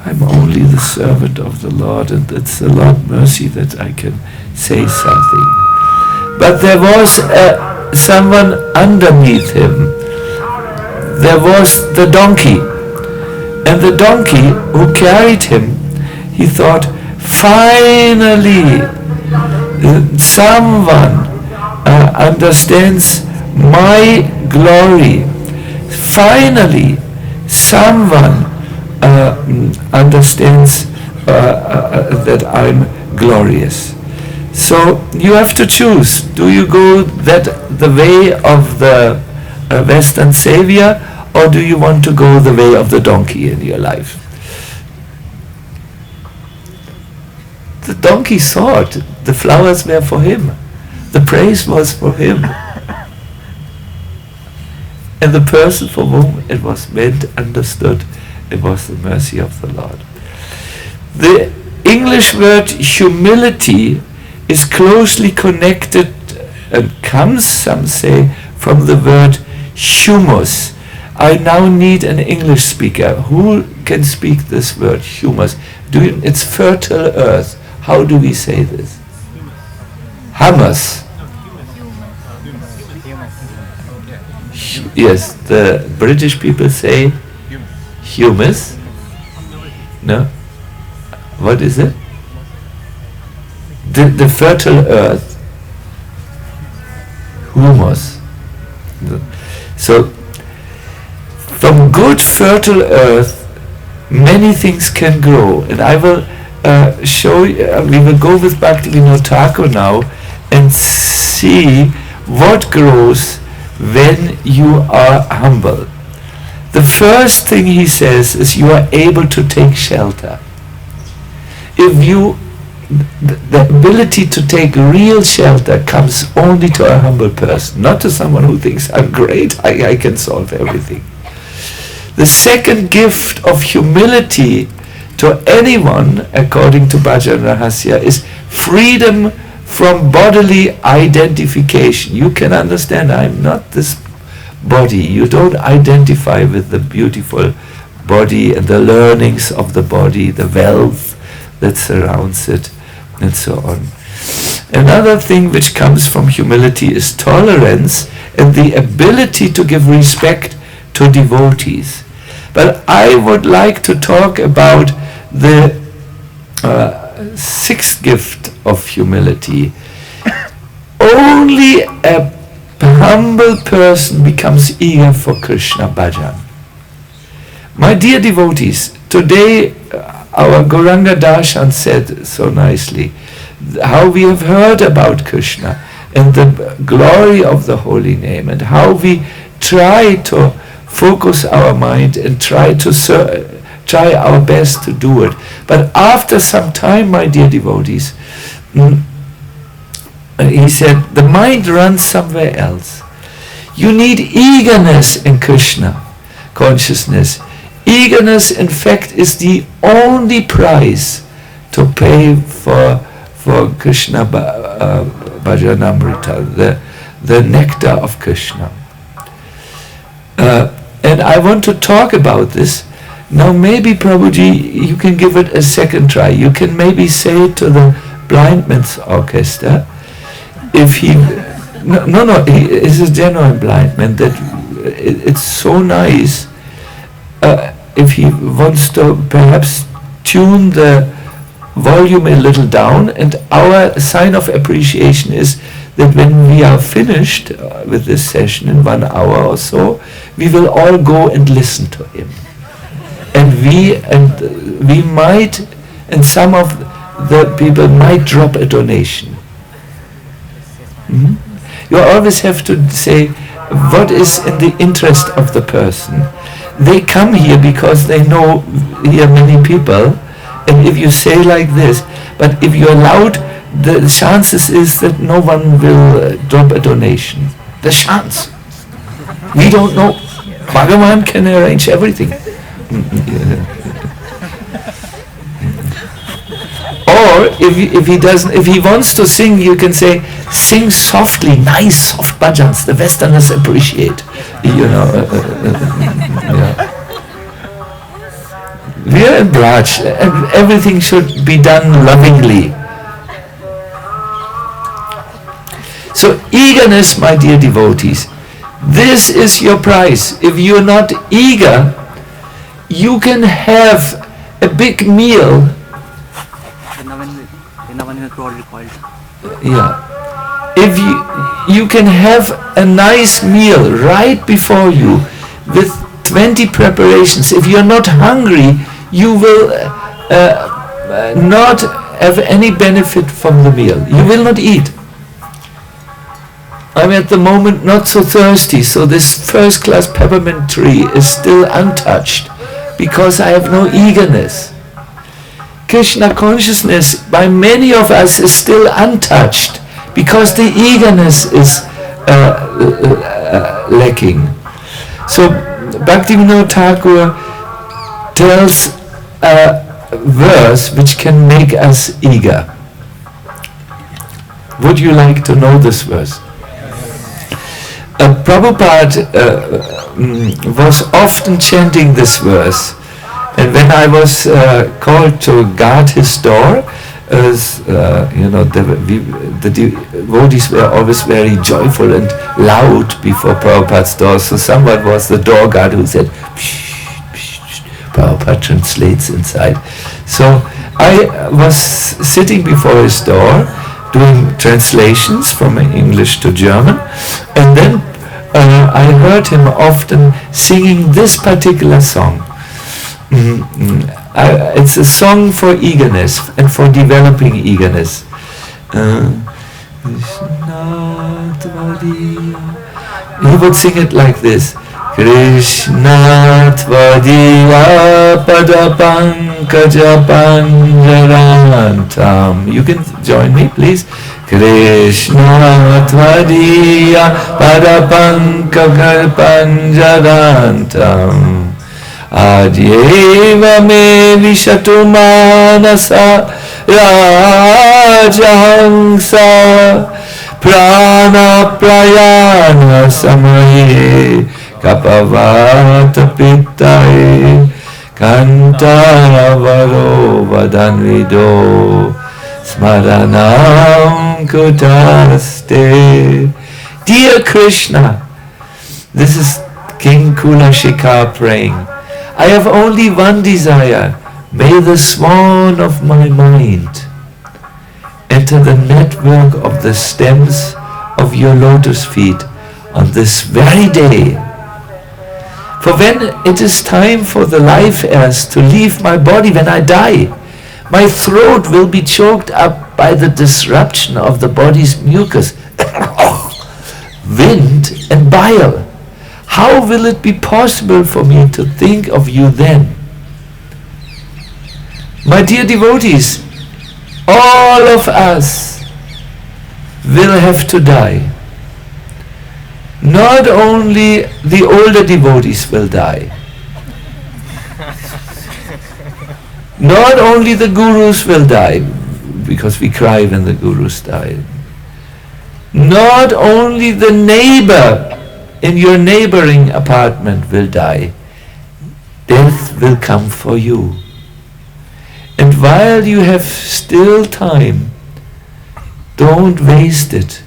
I'm only the servant of the Lord, and it's the Lord's mercy that I can say something. But there was someone underneath him. There was the donkey. And the donkey who carried him, he thought, finally, someone understands my glory. Finally, someone understands that I'm glorious. So you have to choose. Do you go the way of the Western Savior, or do you want to go the way of the donkey in your life? The donkey thought the flowers were for him. The praise was for him. And the person for whom it was meant understood it was the mercy of the Lord. The English word humility is closely connected and comes, some say, from the word humus. I now need an English speaker. Who can speak this word, humus? It's fertile earth. How do we say this? Humus. Yes, the British people say humus. No? What is it? The fertile earth. Humus. So, from good fertile earth, many things can grow. And I will show you, we will go with Bhaktivinoda Thakur now and see what grows when you are humble. The first thing he says is you are able to take shelter. If you, the ability to take real shelter comes only to a humble person, not to someone who thinks, I'm great, I can solve everything. The second gift of humility to anyone, according to Bhajana Rahasya, is freedom from bodily identification. You can understand, I'm not this body. You don't identify with the beautiful body and the learnings of the body, the wealth that surrounds it, and so on. Another thing which comes from humility is tolerance and the ability to give respect to devotees. But I would like to talk about the sixth gift of humility. Only a humble person becomes eager for Krishna bhajan. My dear devotees, today our Gauranga Darshan said so nicely how we have heard about Krishna and the glory of the holy name, and how we try to focus our mind and try our best to do it. But after some time, my dear devotees, he said, the mind runs somewhere else. You need eagerness in Krishna consciousness. Eagerness, in fact, is the only price to pay for Krishna Bhajanamrita, the nectar of Krishna. And I want to talk about this. Now maybe Prabhuji, you can give it a second try. You can maybe say to the blind man's orchestra, if he, he is a genuine blind man, that it's so nice, if he wants to perhaps tune the volume a little down, and our sign of appreciation is that when we are finished with this session in 1 hour or so, we will all go and listen to him. And we might, and some of the people might drop a donation. You always have to say what is in the interest of the person. They come here because they know here many people, and if you say like this, but if you're loud, the chances is that no one will drop a donation. The chance. We don't know. Bhagavan can arrange everything. Or if he wants to sing, you can say, sing softly, nice soft bhajans. The Westerners appreciate. Yeah. We are in Braj. Everything should be done lovingly. So eagerness, my dear devotees, this is your prize. If you're not eager, you can have a big meal. If you can have a nice meal right before you with 20 preparations. If you're not hungry, you will not have any benefit from the meal. You will not eat. I'm at the moment not so thirsty, so this first-class peppermint tree is still untouched because I have no eagerness. Krishna consciousness by many of us is still untouched because the eagerness is lacking. So Bhaktivinoda Thakur tells a verse which can make us eager. Would you like to know this verse? Prabhupada was often chanting this verse, and when I was called to guard his door, the devotees were always very joyful and loud before Prabhupada's door, so someone was the door guard who said, psh, psh, psh. Prabhupada translates inside. So I was sitting before his door, doing translations from English to German, and then I heard him often singing this particular song. It's a song for eagerness and for developing eagerness. He would sing it like this. Krishna tvadiya padapankaja panjarantam. You can join me, please. Krishna tvadiya padapankaja panjarantam. Adyeva me vishatu manasa rajahangsa prana prayana samaye kapavata pittaye kantavaro vadanvido smaranam kutaste. Dear Krishna, this is King Kulashikar praying. I have only one desire. May the swan of my mind enter the network of the stems of your lotus feet on this very day. For when it is time for the life airs to leave my body, when I die, my throat will be choked up by the disruption of the body's mucus, wind and bile. how will it be possible for me to think of you then? My dear devotees, all of us will have to die. Not only the older devotees will die. Not only the gurus will die, because we cry when the gurus die. Not only the neighbor in your neighboring apartment will die. Death will come for you. And while you have still time, don't waste it,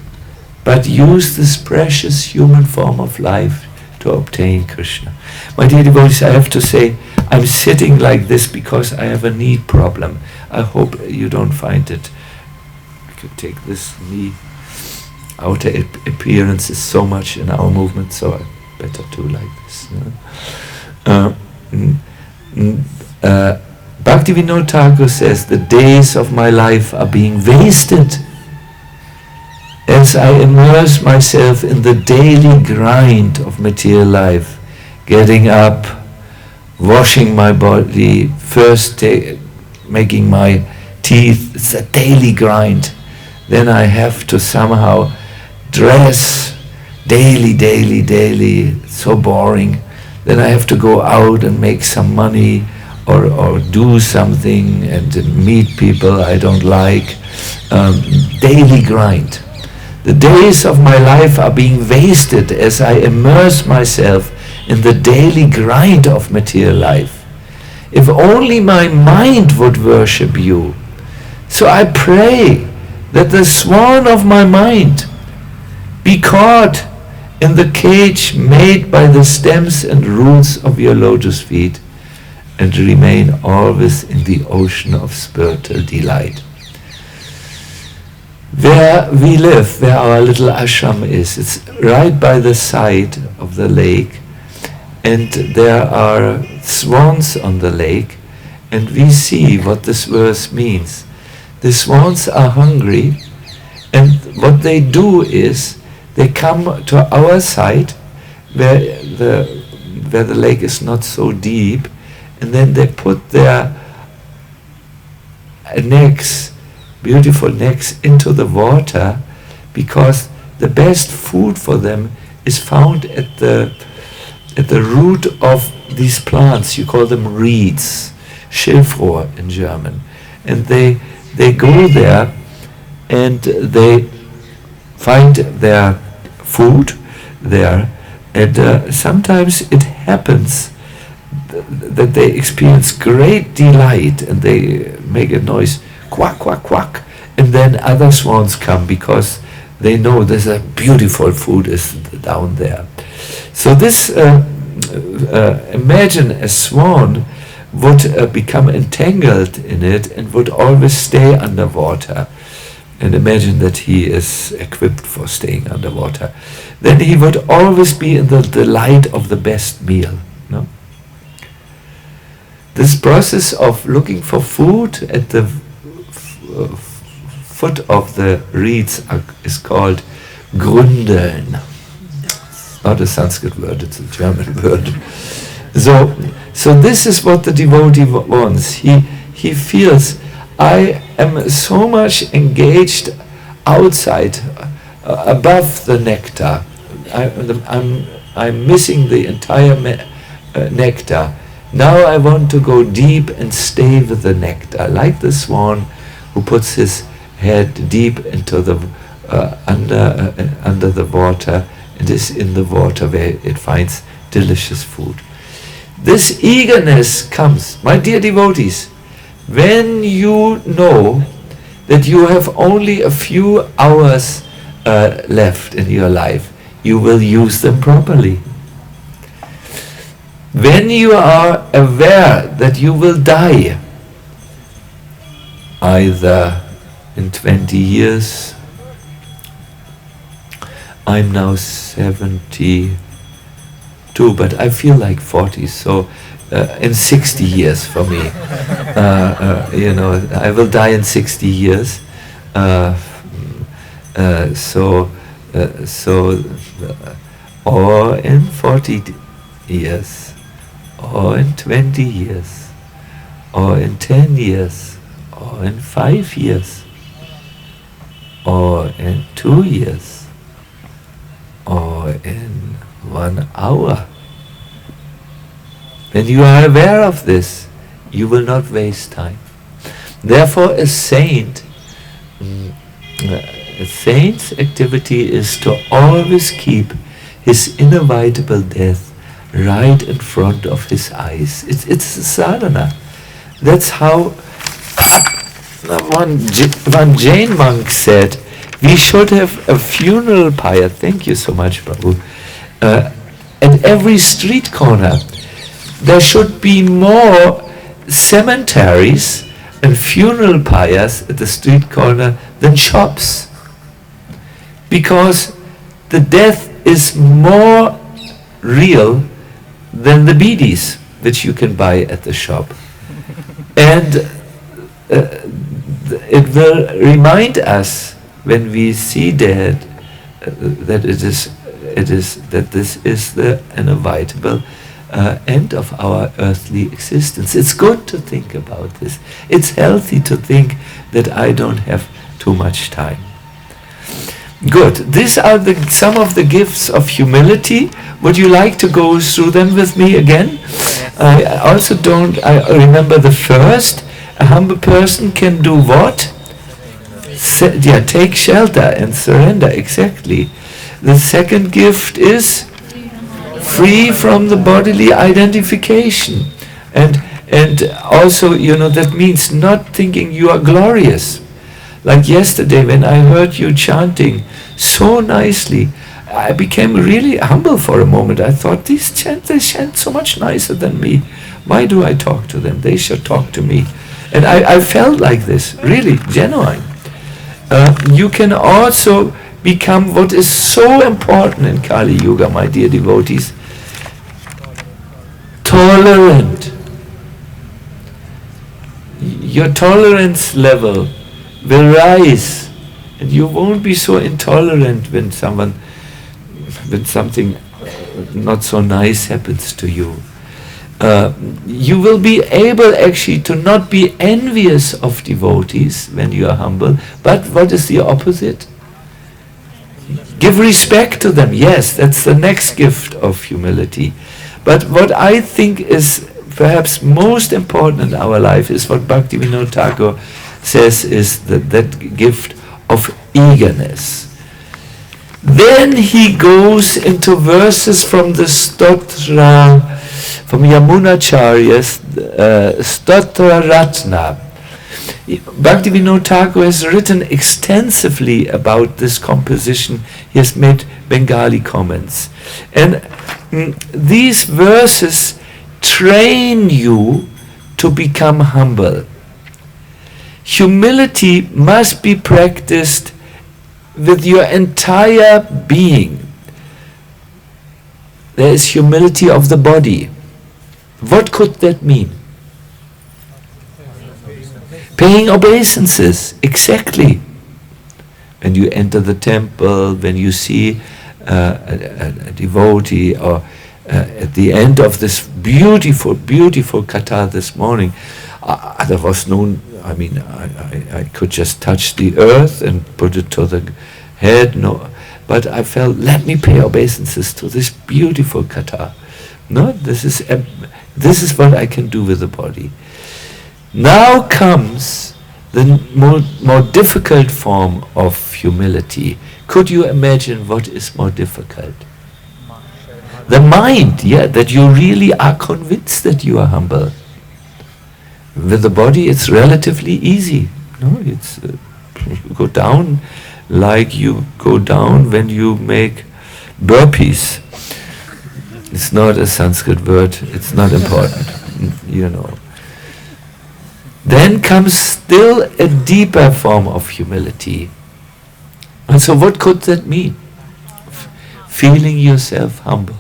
but use this precious human form of life to obtain Krishna. My dear devotees, I have to say, I'm sitting like this because I have a knee problem. I hope you don't find it. I could take this knee. Outer appearance is so much in our movement, so I better do like this. Bhaktivinoda Thakur says, the days of my life are being wasted as I immerse myself in the daily grind of material life, getting up, washing my body, first making my teeth. It's a daily grind. Then I have to somehow dress daily, it's so boring. Then I have to go out and make some money or do something and meet people I don't like. Daily grind. The days of my life are being wasted as I immerse myself in the daily grind of material life. If only my mind would worship you. So I pray that the swan of my mind be caught in the cage made by the stems and roots of your lotus feet and remain always in the ocean of spiritual delight. Where we live, where our little ashram is, it's right by the side of the lake, and there are swans on the lake, and we see what this verse means. The swans are hungry, and what they do is they come to our side where the lake is not so deep, and then they put their necks, beautiful necks, into the water, because the best food for them is found at the root of these plants. You call them reeds, Schilfrohr in German, and they go there and they find their food there, and sometimes it happens that they experience great delight and they make a noise, quack, quack, quack, and then other swans come because they know there's a beautiful food is down there. So this, imagine a swan would become entangled in it and would always stay underwater. And imagine that he is equipped for staying underwater. Then he would always be in the delight of the best meal. No? This process of looking for food at the foot of the reeds is called Gründeln. It's not a Sanskrit word, it's a German word. So this is what the devotee wants. He feels, I am so much engaged outside, above the nectar. I'm missing the entire nectar. Now I want to go deep and stay with the nectar, like the swan who puts his head deep into the under the water and is in the water where it finds delicious food. This eagerness comes, my dear devotees, when you know that you have only a few hours left in your life, you will use them properly. When you are aware that you will die, either in 20 years, I'm now 72, but I feel like 40, so in 60 years for me, I will die in 60 years, so or in 40 years, or in 20 years, or in 10 years, or in 5 years, or in 2 years, or in 1 hour. When you are aware of this, you will not waste time. Therefore, a saint's activity is to always keep his inevitable death right in front of his eyes. It's a sadhana. That's how one Jain monk said, we should have a funeral pyre, thank you so much, Prabhu, at every street corner. There should be more cemeteries and funeral pyres at the street corner than shops. Because the death is more real than the bidis which you can buy at the shop. And it will remind us when we see death that this is the inevitable end of our earthly existence. It's good to think about this. It's healthy to think that I don't have too much time. Good. These are some of the gifts of humility. Would you like to go through them with me again? Yes. I remember the first. A humble person can do what? Take shelter and surrender, exactly. The second gift is free from the bodily identification. And also, that means not thinking you are glorious. Like yesterday when I heard you chanting so nicely, I became really humble for a moment. I thought, they chant so much nicer than me. Why do I talk to them? They should talk to me. And I felt like this, really, genuine. You can also become what is so important in Kali Yuga, my dear devotees, tolerant. Your tolerance level will rise, and you won't be so intolerant when something not so nice happens to you. You will be able actually to not be envious of devotees when you are humble, but what is the opposite? Give respect to them. Yes, that's the next gift of humility. But what I think is perhaps most important in our life is what Bhaktivinoda Thakur says is that gift of eagerness. Then he goes into verses from the Stotra, from Yamunacharya's Stotra Ratna. Bhaktivinoda Thakur has written extensively about this composition. He has made Bengali comments. And these verses train you to become humble. Humility must be practiced with your entire being. There is humility of the body. What could that mean? Paying obeisances, exactly. When you enter the temple, when you see a devotee, or at the end of this beautiful, beautiful katha this morning, there was no, I could just touch the earth and put it to the head, but I felt, let me pay obeisances to this beautiful katha. No, this is what I can do with the body. Now comes the more difficult form of humility. Could you imagine what is more difficult? The mind, that you really are convinced that you are humble. With the body, it's relatively easy. It's you go down like you go down when you make burpees. It's not a Sanskrit word. It's not important. Then comes still a deeper form of humility. And so what could that mean? Feeling yourself humble.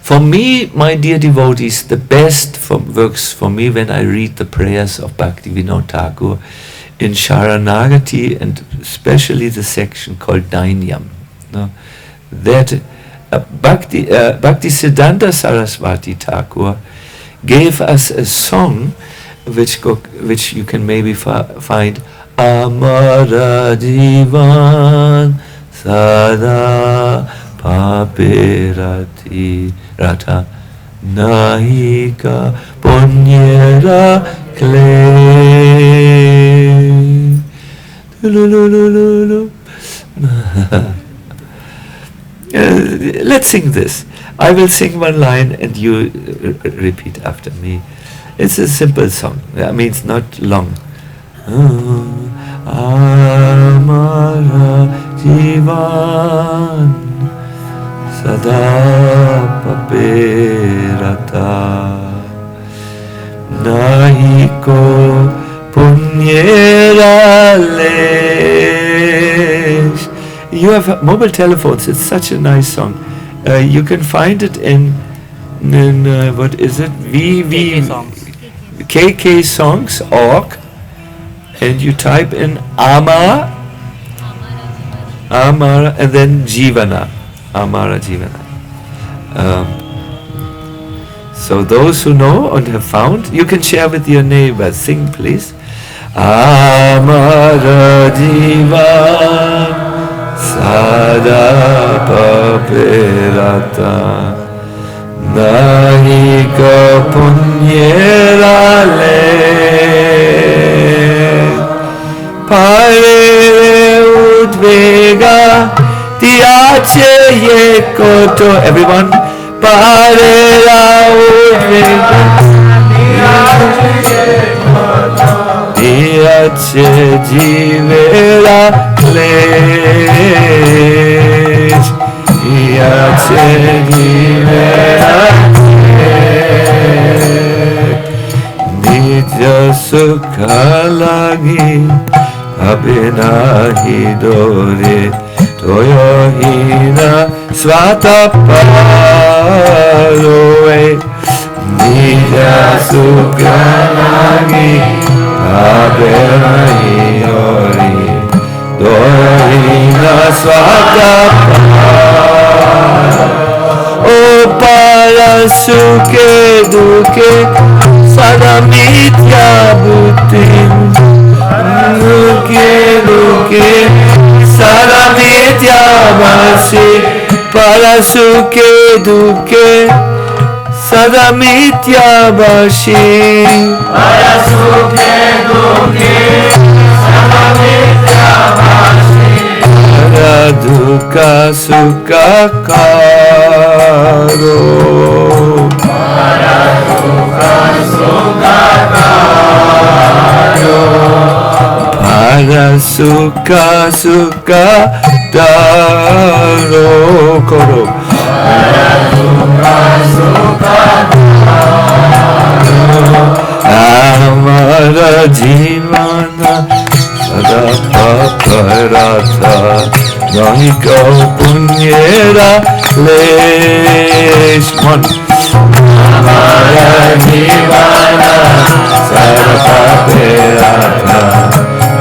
For me, my dear devotees, the best works for me when I read the prayers of Bhaktivinoda Thakur in Saranagati, and especially the section called Dainyam. No, that Bhaktisiddhanta Saraswati Thakur gave us a song which you can maybe find. Amara Jivan Sada Papirati Rata Nahika Punyera Clay. Let's sing this. I will sing one line and you repeat after me. It's a simple song. I mean, it's not long. Amara Jivan Sada Papirata Nahiko Punyera Lesh. You have mobile telephones. It's such a nice song. You can find it in what is it? KKSongs.org, and you type in Amara, and then Jivana, Amara Jivana. So those who know and have found, you can share with your neighbors. Sing, please. Amara Jivana Sada Papirata Nahika Punyera Le Pare Udvega Tiache Ye Koto. Everyone, Pare Udvega Tiache Jivera Lesh Tiache Jivera Nitya Sukha Lagi Abhinahi Dore Toyo Hina Svata Paroe Nitya Sukha Lagi Abhinahi Dore Dorina Svata O Parasuke Duke Sadamitya Bhutim Duke Duke Sadamitya Vasi Parasuke Duke Sadamitya Vasi Parasuke Duke Sadamitya Vasi Dukkha Sukha Karo Dukkha Sukha Karo Parasukha Sukha Daro Koro Parasukha Sukha Daro Amara Jivana Sada Paparata Nahiko Punyera Lesh. Amara Jivana Sada Paparata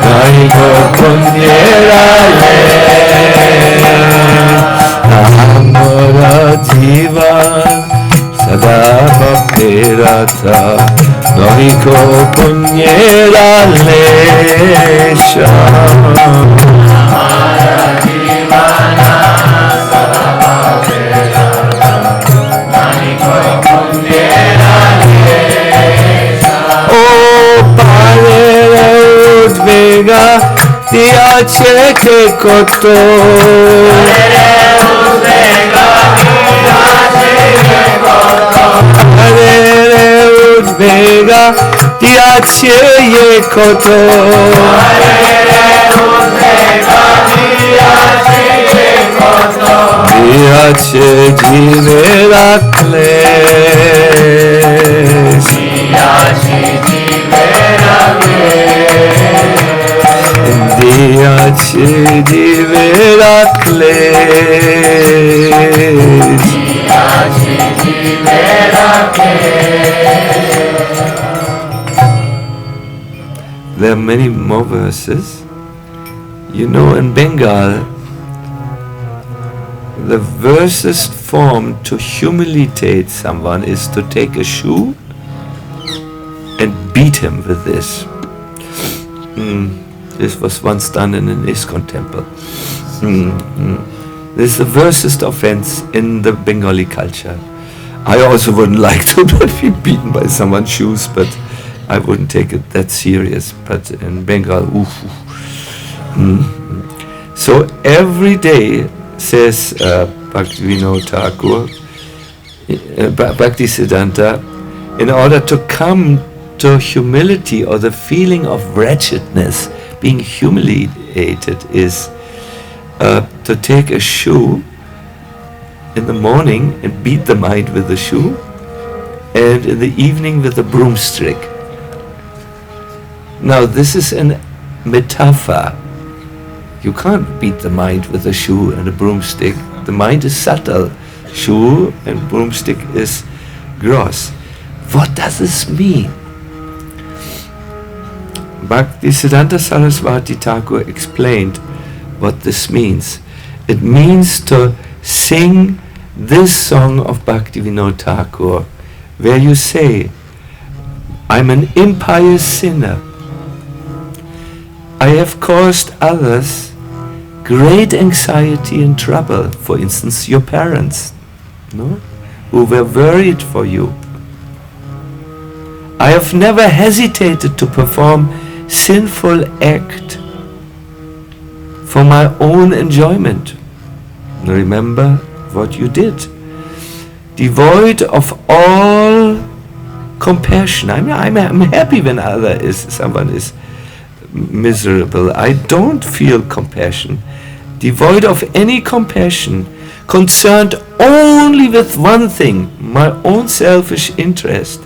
Nahiko Punyera Lesh. Amara Jivana Sada Paparata Nahiko Punyera Lesha. Amara Jivana Sada Paparata Nahiko Punyera Lesha. O Parere Udvega Tiache Ke Koto Parere Udvega Tiache Ke Koto Parere Udvega Tiache Ye Koto Parere Udvega Tiache Ye Koto Tiache Jivera Klesh Tiache Jivera Klesh Tiache Jivera Klesh Tiache Jivera Klesh. There are many more verses. You know, in Bengal, the worst form to humiliate someone is to take a shoe and beat him with this. This was once done in an ISKCON temple. This is the worst offense in the Bengali culture. I also wouldn't like to be beaten by someone's shoes, but I wouldn't take it that serious. But in Bengal, So every day, says Bhaktivinoda Thakur, Bhaktisiddhanta, in order to come to humility or the feeling of wretchedness, being humiliated, is to take a shoe in the morning and beat the mind with the shoe, and in the evening with a broomstick. Now this is a metaphor. You can't beat the mind with a shoe and a broomstick. The mind is subtle. Shoe and broomstick is gross. What does this mean? Bhaktisiddhanta Saraswati Thakur explained what this means. It means to sing this song of Bhaktivinoda Thakur, where you say, I'm an impious sinner. I have caused others great anxiety and trouble, for instance your parents, who were worried for you. I have never hesitated to perform sinful act for my own enjoyment. Remember what you did. Devoid of all compassion. I'm happy when someone is miserable. I don't feel compassion. Devoid of any compassion, concerned only with one thing, my own selfish interest.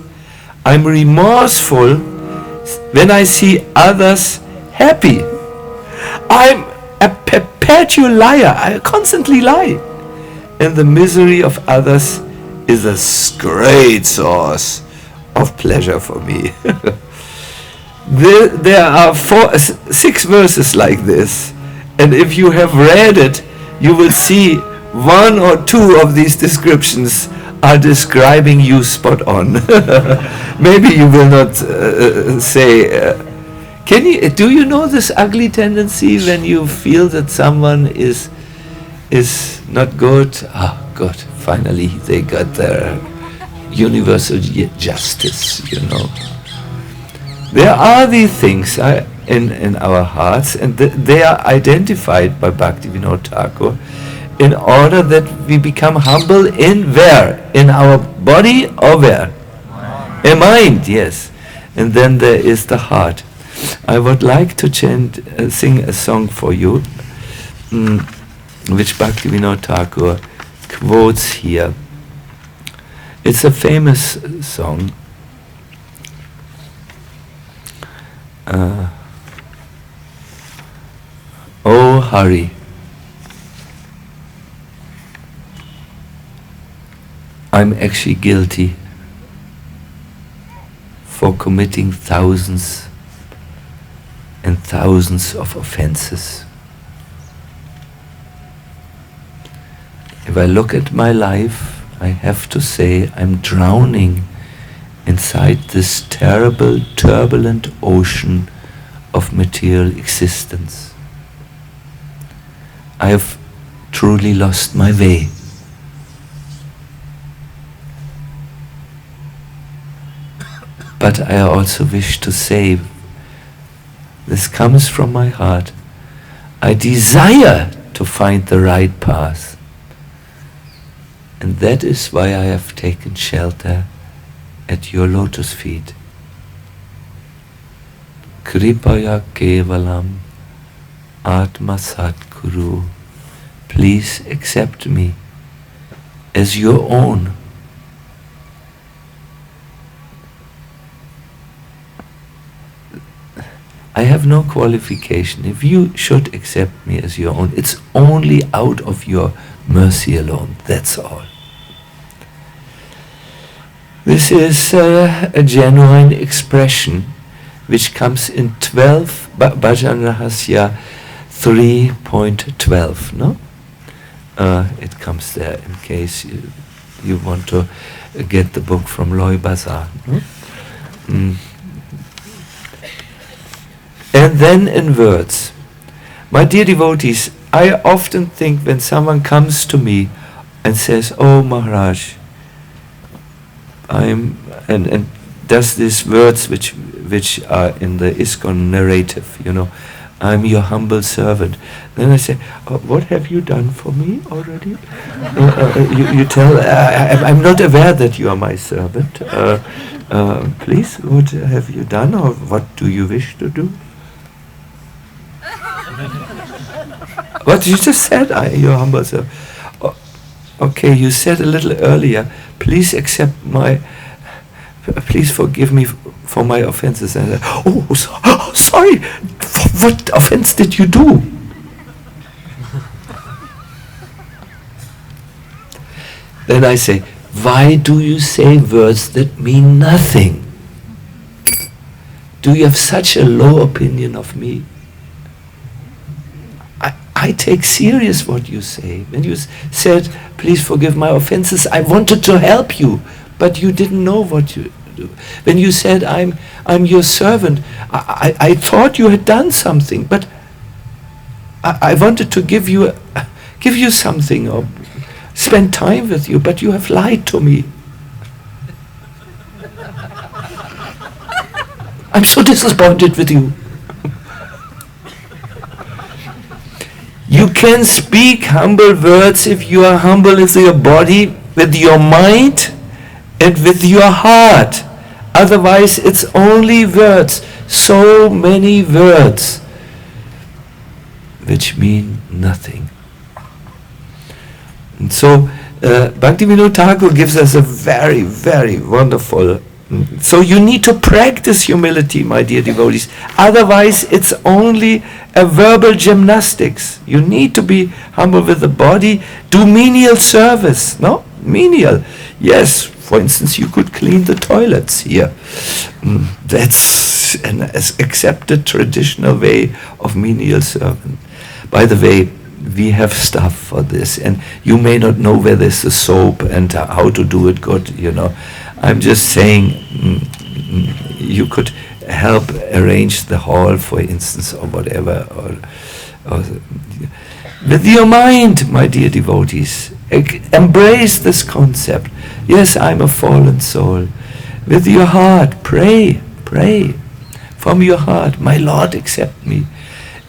I'm remorseful when I see others happy. I'm a perpetual liar. I constantly lie. And the misery of others is a great source of pleasure for me. There are 6 verses like this, and if you have read it, you will see 1 or 2 of these descriptions are describing you spot on. Maybe you will not say, do you know this ugly tendency when you feel that someone is not good? Good, finally they got their universal justice, There are these things in our hearts, and they are identified by Bhaktivinoda Thakur in order that we become humble in where? In our body or where? A mind, yes. And then there is the heart. I would like to sing a song for you, which Bhaktivinoda Thakur quotes here. It's a famous song. Oh Hari, I'm actually guilty for committing thousands and thousands of offenses. If I look at my life, I have to say I'm drowning inside this terrible, turbulent ocean of material existence. I have truly lost my way. But I also wish to say, this comes from my heart. I desire to find the right path. And that is why I have taken shelter at your lotus feet. Kripaya Kevalam Atma Satguru. Please accept me as your own. I have no qualification. If you should accept me as your own, it's only out of your mercy alone. That's all. This is a genuine expression which comes in 12 Bhajana Rahasya 3.12, no? It comes there in case you want to get the book from Loy Bazaar. And then in words. My dear devotees, I often think when someone comes to me and says, "Oh Maharaj," and does these words which are in the ISKCON narrative, "I'm your humble servant." Then I say, "What have you done for me already?" You tell, "I'm not aware that you are my servant. Please, what have you done, or what do you wish to do?" What you just said, your humble servant. Okay, you said a little earlier, "Please please forgive me for my offenses." And I said, sorry, what offense did you do? Then I say, why do you say words that mean nothing? Do you have such a low opinion of me? I take serious what you say. When you said, "Please forgive my offenses," I wanted to help you, but you didn't know what you do. When you said, I'm your servant, I thought you had done something, but I wanted to give you something or spend time with you, but you have lied to me. I'm so disappointed with you. You can speak humble words if you are humble with your body, with your mind, and with your heart. Otherwise, it's only words. So many words which mean nothing. And so, Bhaktivinoda Thakur gives us a very, very wonderful. So you need to practice humility, my dear devotees. Otherwise, it's only a verbal gymnastics. You need to be humble with the body. Do menial service. No? Menial. Yes, for instance, you could clean the toilets here. That's an accepted traditional way of menial service. By the way, we have stuff for this, and you may not know where there's a soap and how to do it good, I'm just saying, you could help arrange the hall, for instance, or whatever. Or with your mind, my dear devotees, embrace this concept. Yes, I'm a fallen soul. With your heart, pray from your heart, "My Lord, accept me."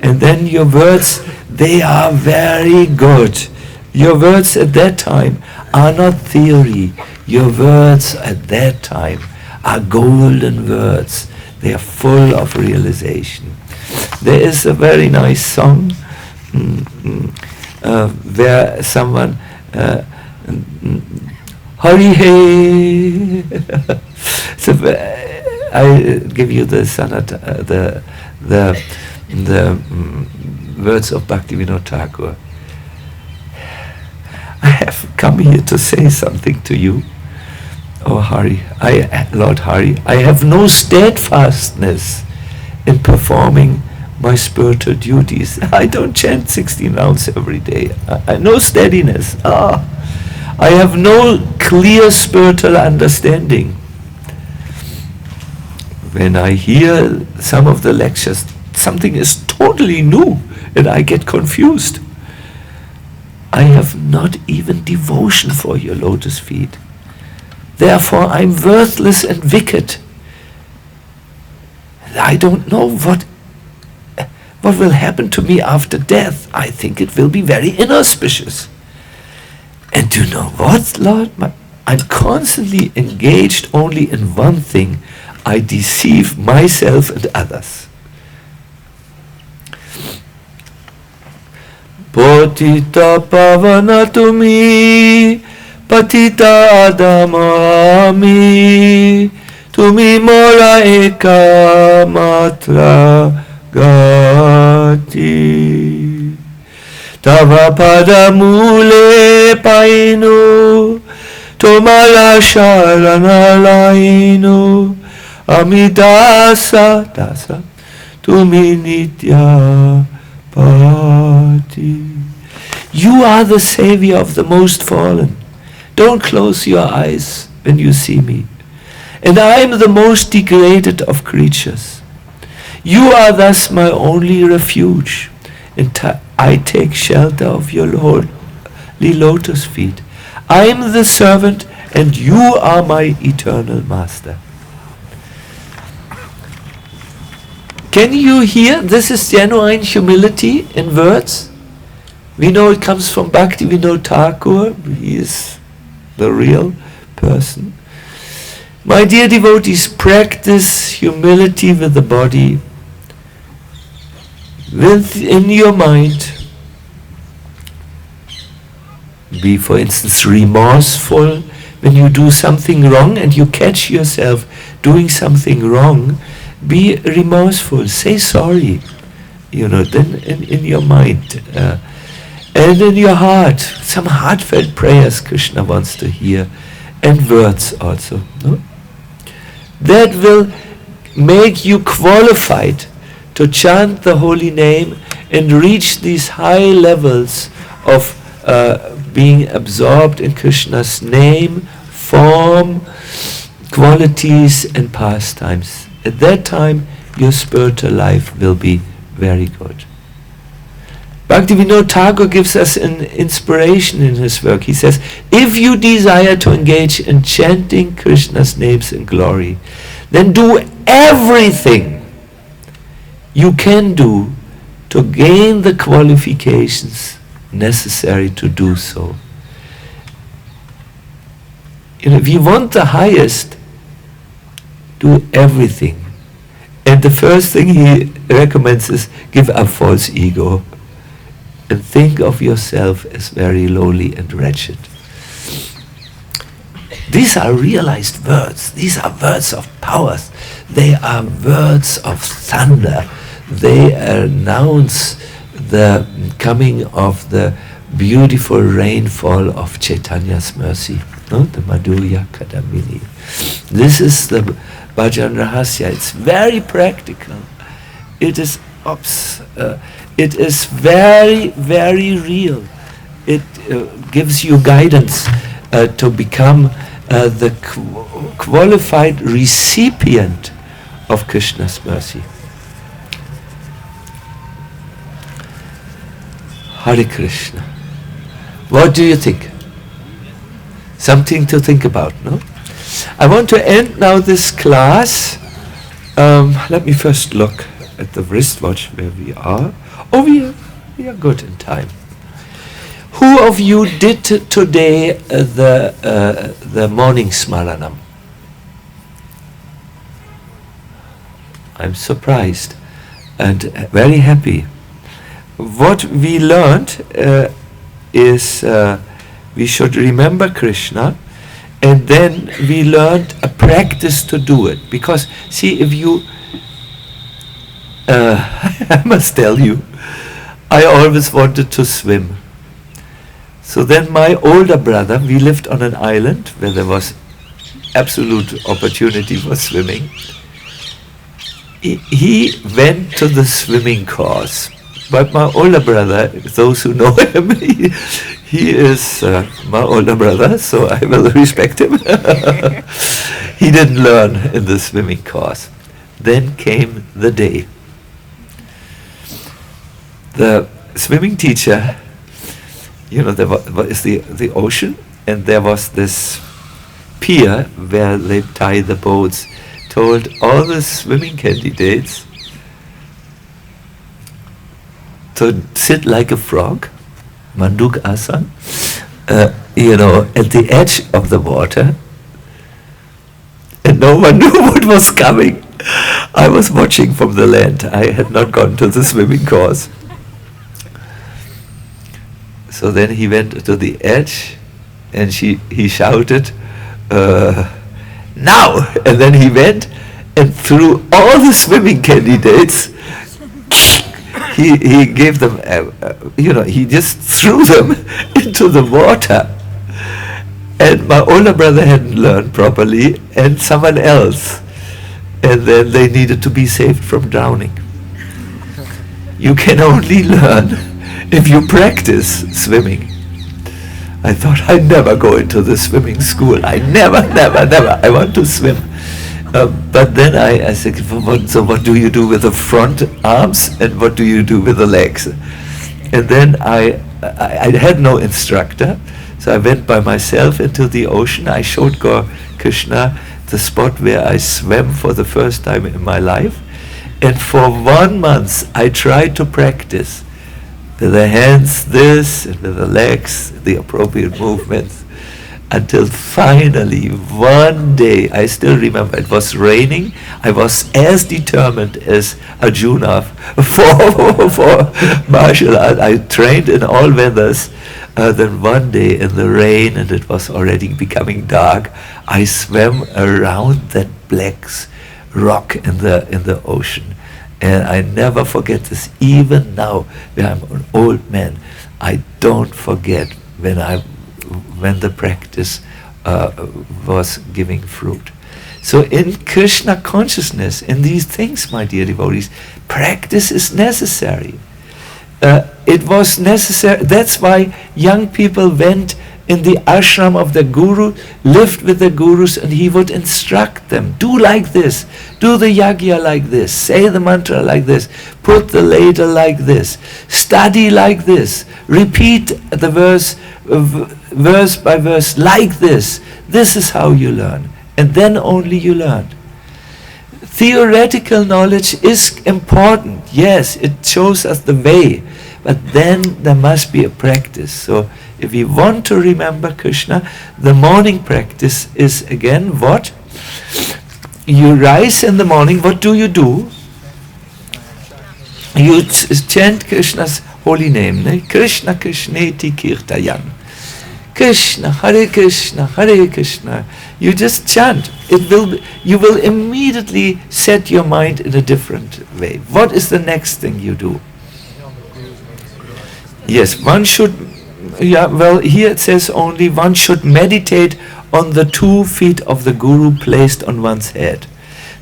And then your words, they are very good. Your words at that time are not theory. Your words at that time are golden words. They are full of realization. There is a very nice song where someone Hari Hey. So I give you the sonata, the words of Bhaktivinoda Thakur. I have come here to say something to you. Oh Hari, Lord Hari, I have no steadfastness in performing my spiritual duties. I don't chant 16 rounds every day. No steadiness. I have no clear spiritual understanding. When I hear some of the lectures, something is totally new and I get confused. I have not even devotion for your lotus feet. Therefore, I'm worthless and wicked. I don't know what will happen to me after death. I think it will be very inauspicious. And do you know what, Lord? I'm constantly engaged only in one thing. I deceive myself and others. Potita pavana tumi, patita adamami, tumi mora eka matra gati. Tava padamule painu, tomala sharana lainu, amidasa dasa, tumi nitya pati. You are the Savior of the most fallen. Don't close your eyes when you see me. And I am the most degraded of creatures. You are thus my only refuge, and I take shelter of your holy lotus feet. I am the servant, and you are my eternal master. Can you hear? This is genuine humility in words. We know it comes from Bhaktivinoda Thakur. He is the real person. My dear devotees, practice humility with the body, within your mind. Be, for instance, remorseful when you do something wrong and you catch yourself doing something wrong. Be remorseful. Say sorry. Then in your mind. And in your heart, some heartfelt prayers Krishna wants to hear, and words also. No? That will make you qualified to chant the holy name and reach these high levels of being absorbed in Krishna's name, form, qualities and pastimes. At that time, your spiritual life will be very good. Bhaktivinoda Thakur gives us an inspiration in his work. He says, if you desire to engage in chanting Krishna's names in glory, then do everything you can do to gain the qualifications necessary to do so. If you want the highest, do everything. And the first thing he recommends is give up false ego. And think of yourself as very lowly and wretched. These are realized words. These are words of powers. They are words of thunder. They announce the coming of the beautiful rainfall of Chaitanya's mercy. No? The Madhurya Kadamini. This is the Bhajana Rahasya. It's very practical. It is very, very real. It gives you guidance to become the qualified recipient of Krishna's mercy. Hare Krishna. What do you think? Something to think about, no? I want to end now this class. Let me first look at the wristwatch where we are. Oh, we are good in time. Who of you did today the morning smaranam? I'm surprised and very happy. What we learned is we should remember Krishna, and then we learned a practice to do it. Because, see, if you I must tell you, I always wanted to swim. So then my older brother, we lived on an island where there was absolute opportunity for swimming. He went to the swimming course. But my older brother, those who know him, he is my older brother, so I will respect him. He didn't learn in the swimming course. Then came the day. The swimming teacher, there was the ocean, and there was this pier where they tie the boats, told all the swimming candidates to sit like a frog, Manduk Asan, at the edge of the water, and no one knew what was coming. I was watching from the land. I had not gone to the swimming course. So then he went to the edge, and he shouted, now! And then he went, and through all the swimming candidates, he gave them, he just threw them into the water. And my older brother hadn't learned properly, and someone else. And then they needed to be saved from drowning. You can only learn if you practice swimming. I thought I'd never go into the swimming school. I never, I want to swim. But then I said, so what do you do with the front arms and what do you do with the legs? And then I had no instructor, so I went by myself into the ocean. I showed Krishna the spot where I swam for the first time in my life. And for 1 month I tried to practice with the hands this, and with the legs the appropriate movements, until finally one day, I still remember, it was raining. I was as determined as Arjuna for martial art. I trained in all weathers. Then one day in the rain, and it was already becoming dark, I swam around that black rock in the ocean. And I never forget this. Even now, when I'm an old man, I don't forget when the practice was giving fruit. So in Krishna consciousness, in these things, my dear devotees, practice is necessary. It was necessary. That's why young people went in the ashram of the guru, lived with the gurus, and he would instruct them. Do like this. Do the yagya like this. Say the mantra like this. Put the ladle like this. Study like this. Repeat the verse by verse like this. This is how you learn. And then only you learn. Theoretical knowledge is important. Yes, it shows us the way. But then there must be a practice. So if we want to remember Krishna, the morning practice is again what? You rise in the morning, what do? You chant Krishna's holy name. Ne? Krishna Krishneti Kirtayan. Krishna, Hare Krishna, Hare Krishna. You just chant. You will immediately set your mind in a different way. What is the next thing you do? Yes, one should, here it says only one should meditate on the 2 feet of the Guru placed on one's head.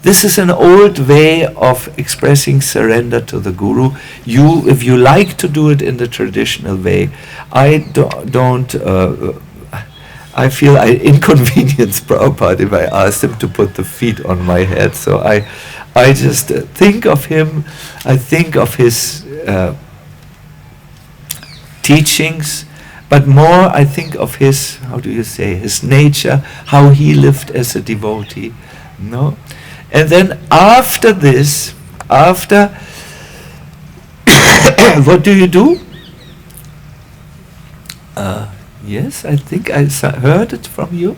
This is an old way of expressing surrender to the Guru. If you like to do it in the traditional way, I feel I inconvenience Prabhupada if I asked him to put the feet on my head. So I just think of him, I think of his teachings, but more I think of his, his nature, how he lived as a devotee. No? And then after this, what do you do? Yes, I think I heard it from you.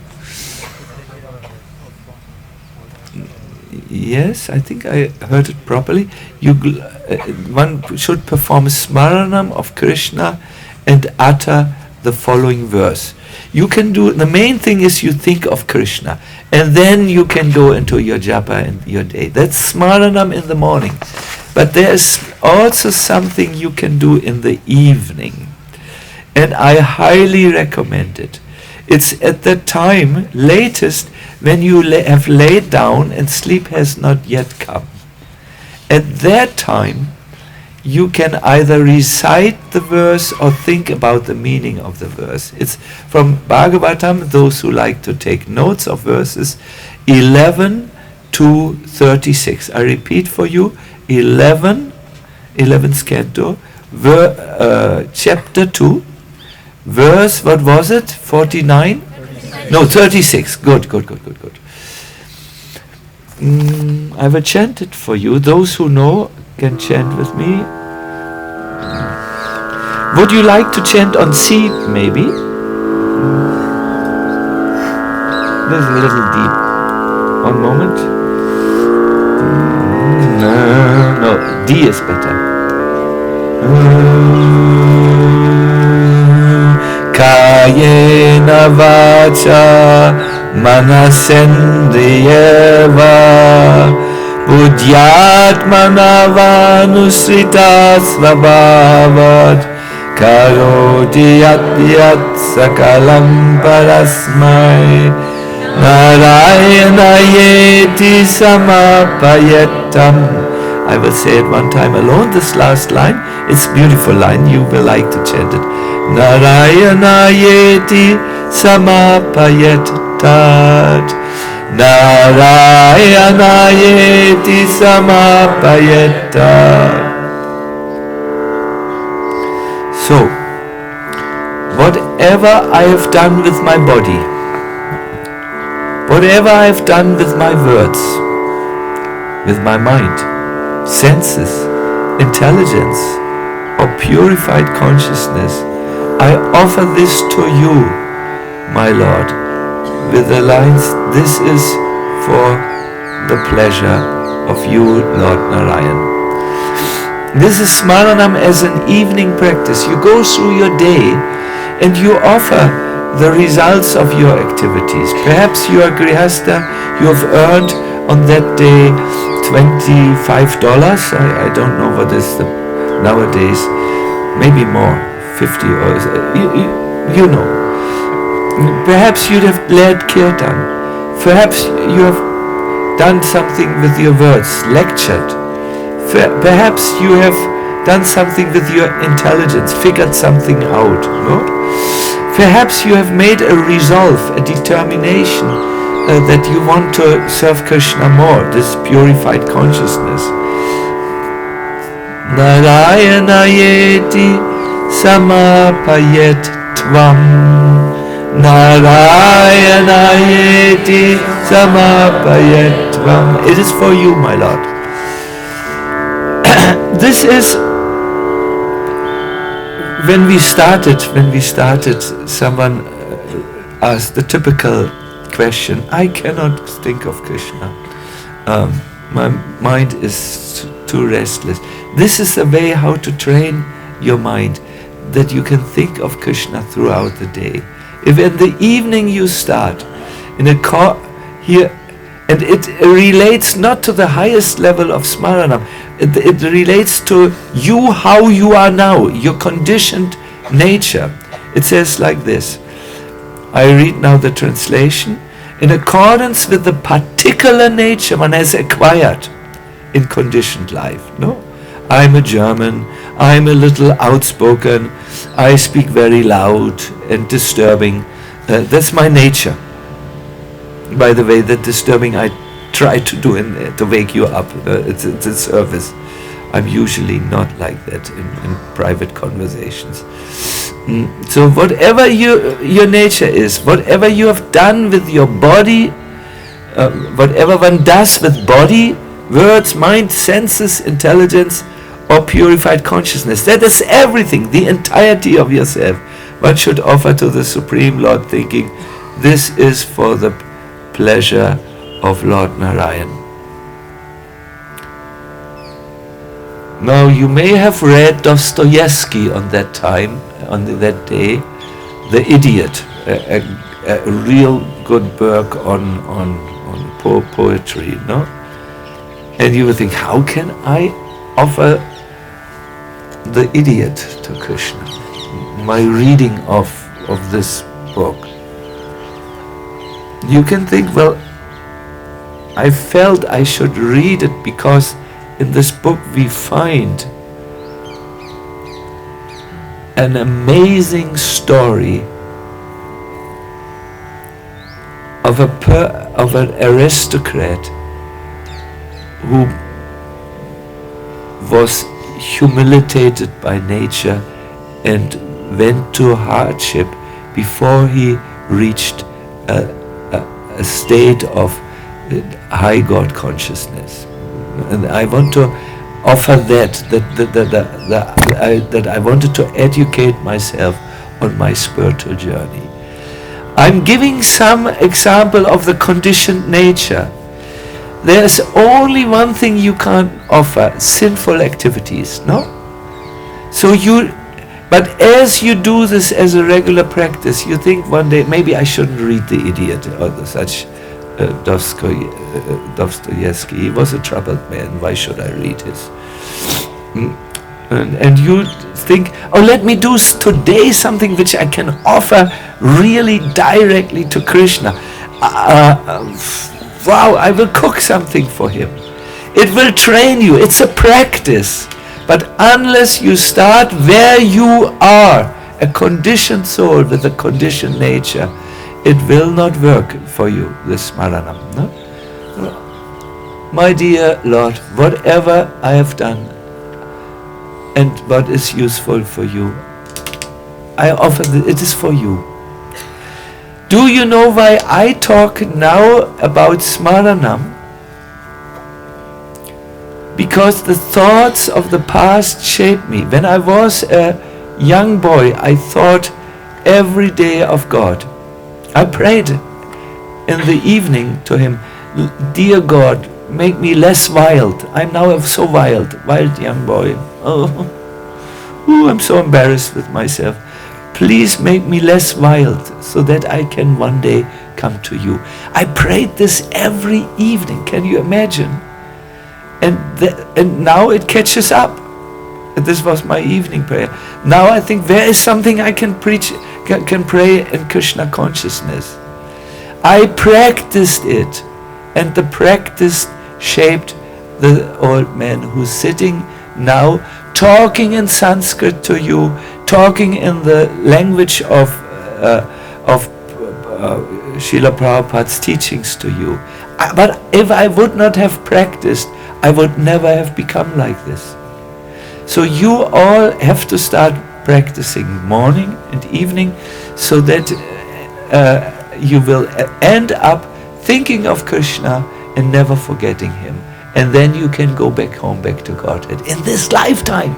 Yes, I think I heard it properly. One should perform a smaranam of Krishna and utter the following verse. You can do, the main thing is you think of Krishna, and then you can go into your japa and your day. That's smaranam in the morning. But there's also something you can do in the evening. And I highly recommend it. It's at the time, latest, when you have laid down and sleep has not yet come. At that time, you can either recite the verse or think about the meaning of the verse. It's from Bhagavatam, those who like to take notes of verses, 11 to 36. I repeat for you, 11th canto, chapter 2, verse, what was it? 49? 36. No, 36. Good. I will chant it for you. Those who know can chant with me. Would you like to chant on C, maybe? This is a little deep. One moment. No, D is better. Kayena vacha manasendriyeva Buddhyatmana vanusrita svabhavat Karoti yat sakalam parasmai Narayana yeti samapayetam I will say it one time alone, this last line. It's a beautiful line, you will like to chant it. Narayanayeti samapayet tat. Narayanayeti samapayet tat. So, whatever I have done with my body, whatever I have done with my words, with my mind, senses, intelligence, or purified consciousness, I offer this to you, my Lord, with the lines, this is for the pleasure of you, Lord Narayan. This is Smaranam as an evening practice. You go through your day and you offer the results of your activities. Perhaps you are Grihastha, you have earned on that day $25. I don't know what is the nowadays, maybe more, 50 or you know. Perhaps you have led kirtan. Perhaps you have done something with your words, lectured. Perhaps you have done something with your intelligence, figured something out, no? Perhaps you have made a resolve, a determination that you want to serve Krishna more, this purified consciousness. Narayanayeti samapayet tvam. Narayanayeti samapayet tvam. It is for you, my Lord. This is when we started, someone asked the typical question, I cannot think of Krishna. My mind is too restless. This is the way how to train your mind, that you can think of Krishna throughout the day. If in the evening you start, in a here, and it relates not to the highest level of Smaranam, it relates to you, how you are now, your conditioned nature. It says like this, I read now the translation, in accordance with the particular nature one has acquired in conditioned life. No, I'm a German, I'm a little outspoken, I speak very loud and disturbing. That's my nature. By the way, that disturbing I try to do to wake you up. It's a service. I'm usually not like that in private conversations. So whatever your nature is, whatever you have done with your body, whatever one does with body, words, mind, senses, intelligence, or purified consciousness, that is everything, the entirety of yourself. One should offer to the Supreme Lord, thinking, this is for the pleasure of Lord Narayan. Now you may have read Dostoevsky on that time, on that day, The Idiot, a real good work on poetry, no? And you would think, how can I offer The Idiot to Krishna? My reading of this book. You can think, well, I felt I should read it because in this book we find an amazing story of an aristocrat who was humiliated by nature and went to hardship before he reached a state of high God consciousness. And I want to offer that I wanted to educate myself on my spiritual journey. I'm giving some example of the conditioned nature. There's only one thing you can't offer, sinful activities, no? But as you do this as a regular practice, you think one day, maybe I shouldn't read The Idiot or such Dostoevsky. He was a troubled man, why should I read his? And you think, oh, let me do today something which I can offer really directly to Krishna. Wow, I will cook something for him. It will train you. It's a practice. But unless you start where you are, a conditioned soul with a conditioned nature, it will not work for you, this Smaranam. No? My dear Lord, whatever I have done and what is useful for you, I offer it is for you. Do you know why I talk now about Smaranam? Because the thoughts of the past shaped me. When I was a young boy, I thought every day of God. I prayed in the evening to Him, dear God, make me less wild. I'm now so wild young boy. Oh, I'm so embarrassed with myself. Please make me less wild so that I can one day come to you. I prayed this every evening. Can you imagine? And now it catches up. This was my evening prayer. Now I think there is something I can preach, can pray in Krishna consciousness. I practiced it, and the practice shaped the old man who's sitting now, talking in Sanskrit to you, talking in the language of Srila Prabhupada's teachings to you. But if I would not have practiced, I would never have become like this. So you all have to start practicing morning and evening, so that you will end up thinking of Krishna and never forgetting Him. And then you can go back home, back to Godhead in this lifetime.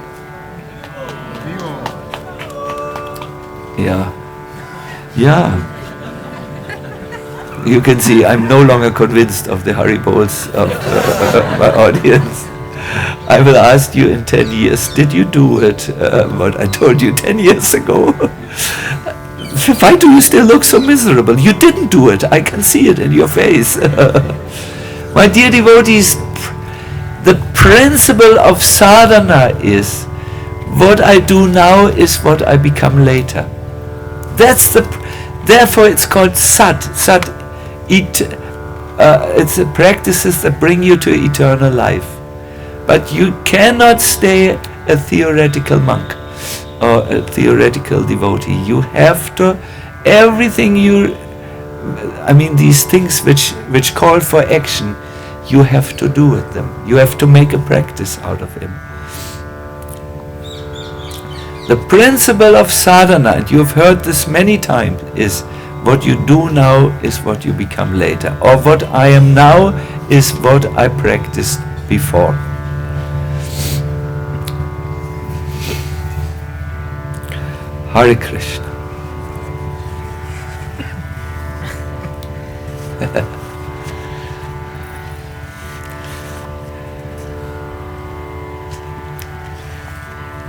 Yeah. You can see I'm no longer convinced of the Haribols of my audience. I will ask you in 10 years, did you do it, what I told you 10 years ago? Why do you still look so miserable? You didn't do it. I can see it in your face. My dear devotees, the principle of sadhana is, what I do now is what I become later. Therefore it's called sat. It's the practices that bring you to eternal life. But you cannot stay a theoretical monk or a theoretical devotee. You have to, these things which call for action, you have to do with them. You have to make a practice out of them. The principle of sadhana, and you have heard this many times, is what you do now is what you become later. Or what I am now is what I practiced before. Hare Krishna.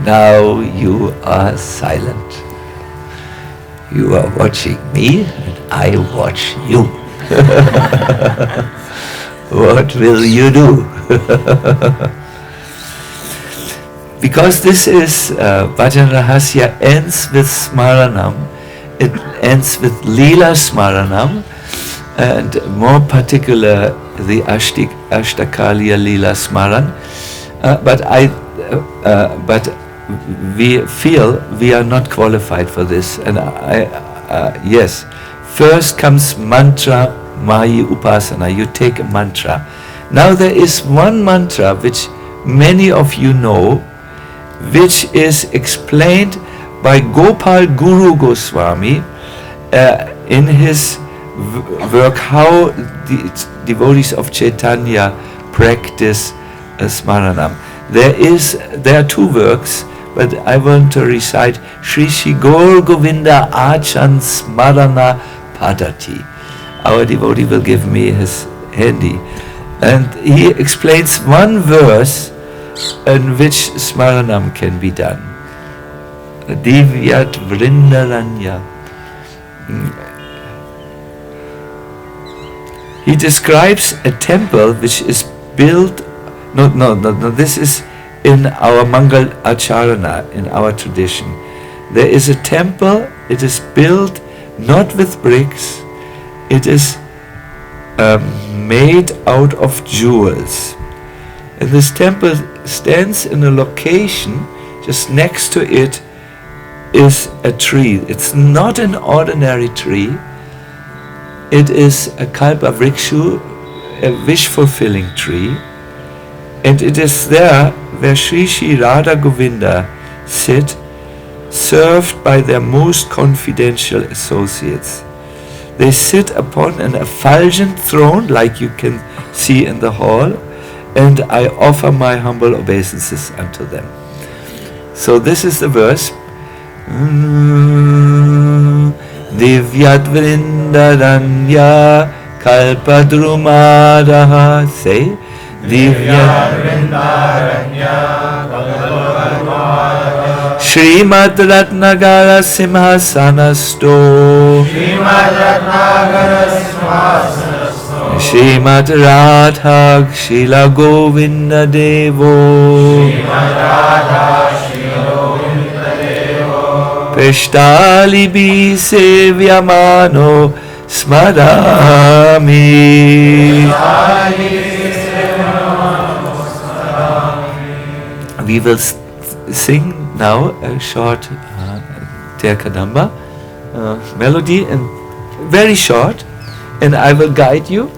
Now you are silent. You are watching me and I watch you. What will you do? Because this is Bhajana Rahasya ends with Smaranam. It ends with Lila Smaranam, and more particular the Ashtakaliya Lila Smaran. But we feel we are not qualified for this. And yes, first comes mantra Mayi Upasana. You take a mantra. Now there is one mantra which many of you know, which is explained by Gopal Guru Goswami in his work, how the devotees of Chaitanya practice Smaranam. There are two works, but I want to recite Shri Shri Gaur Govinda Achan Smarana Padati. Our devotee will give me his handy. And he explains one verse in which Smaranam can be done. Divyat Vrindaranya. He describes a temple which is built, this is in our Mangal Acharana, in our tradition. There is a temple, it is built not with bricks, it is made out of jewels. And this temple stands in a location, just next to it is a tree. It's not an ordinary tree. It is a kalpa vrikshu, a wish-fulfilling tree. And it is there where Sri Sri Radha Govinda sit, served by their most confidential associates. They sit upon an effulgent throne, like you can see in the hall, and I offer my humble obeisances unto them. So this is the verse. Divyat vrindaranya kalpadrumadaha. Say, Divyat vrindaranya kalpadrumadaha. Srimad Ratnagara Simhasanasto. Srimad Ratnagara Simhasanasto. Srimad Radha Shila Govinda Devo. Srimad Radha Shila Govinda Devo. Peshtalibi Sevyamano Smadami. We will sing now a short Terkadamba melody, and very short, and I will guide you.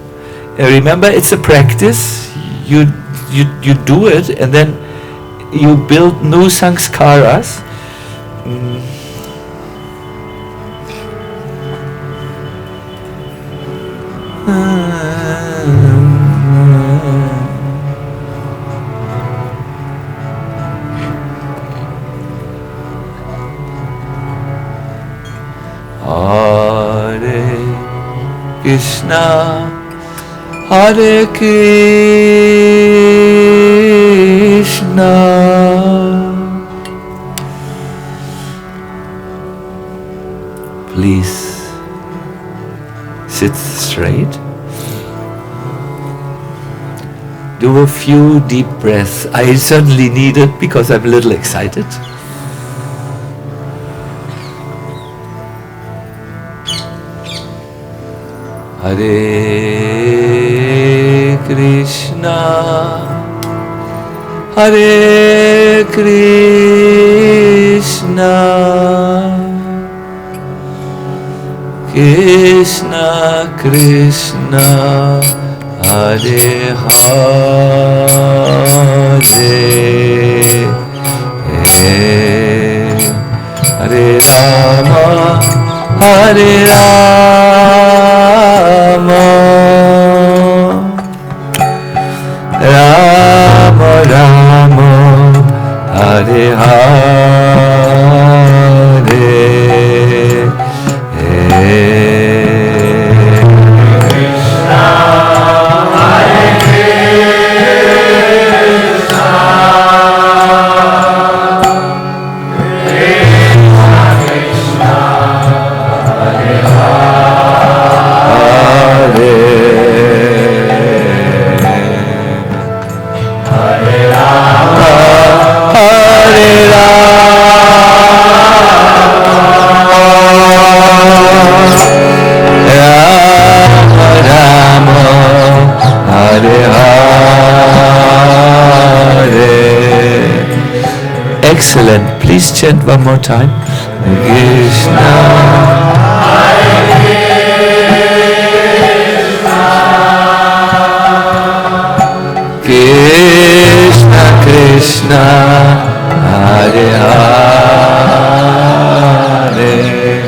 Remember, it's a practice. You do it, and then you build new sanskaras. Hare Krishna, Hare Krishna, please sit straight. Do a few deep breaths. I certainly need it because I'm a little excited. Hare Krishna, Hare Krishna, Krishna Krishna, Hare Hare, Hare Rama, Hare Rama, Rama Rama, Hare Hare, Krishna, Hare Krishna, Krishna Hare Hare, Hare Rama, Hare Rama, Hare Hare. Excellent. Please chant one more time. Krishna, Krishna Krishna, Hare Hare,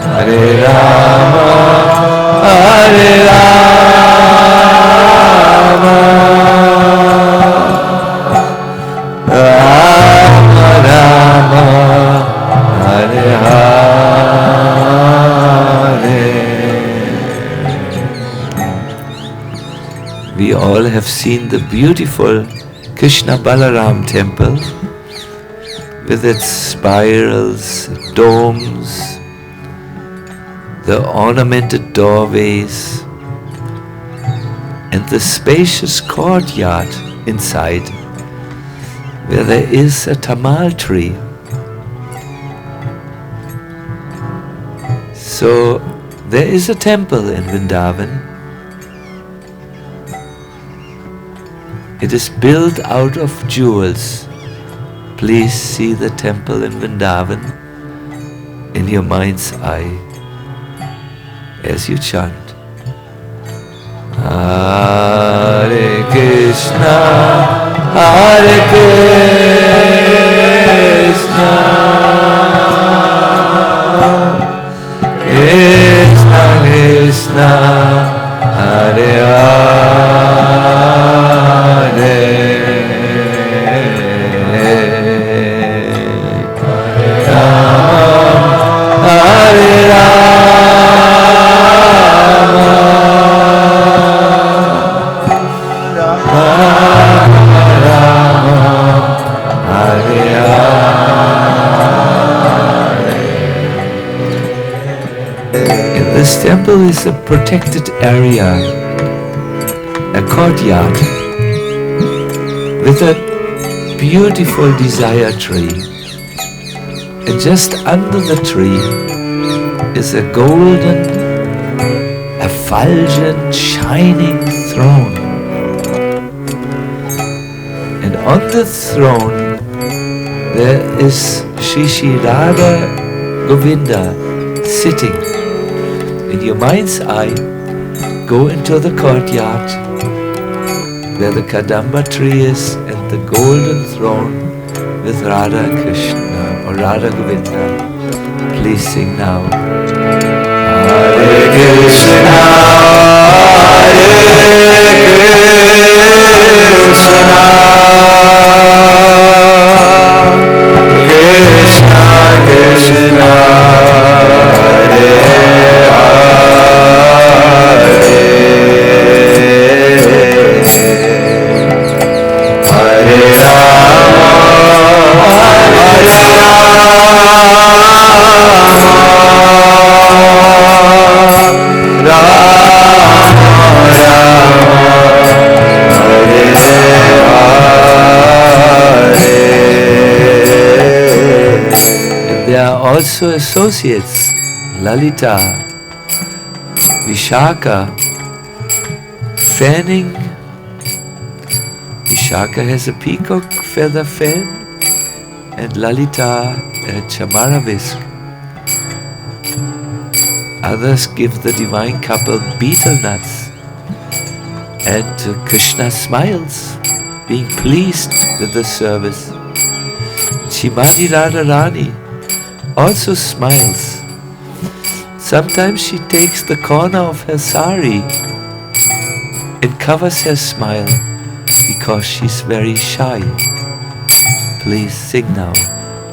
Hare Rama, Hare Rama, Rama Rama, Hare Hare. We all have seen the beautiful Krishna Balaram temple with its spirals, domes, the ornamented doorways, and the spacious courtyard inside, where there is a tamal tree. So there is a temple in Vrindavan, It is built out of jewels. Please see the temple in Vrindavan in your mind's eye as you chant. Hare Krishna, Hare Krishna, Krishna Krishna, Hare Hare, Hare Rama, Hare This temple is a protected area, a courtyard with a beautiful desire tree. And just under the tree is a golden, effulgent, shining throne. And on the throne there is Shri Radha Govinda sitting. In your mind's eye, go into the courtyard where the Kadamba tree is and the golden throne with Radha Krishna or Radha Govinda. Please sing now. Hare Krishna, Krishna Krishna, also associates Lalita, Vishaka, fanning. Vishaka has a peacock feather fan and Lalita a chamara whisk. Others give the divine couple betel nuts, and Krishna smiles, being pleased with the service. Shrimati Radharani also smiles. Sometimes she takes the corner of her sari and covers her smile because she's very shy. Please sing now.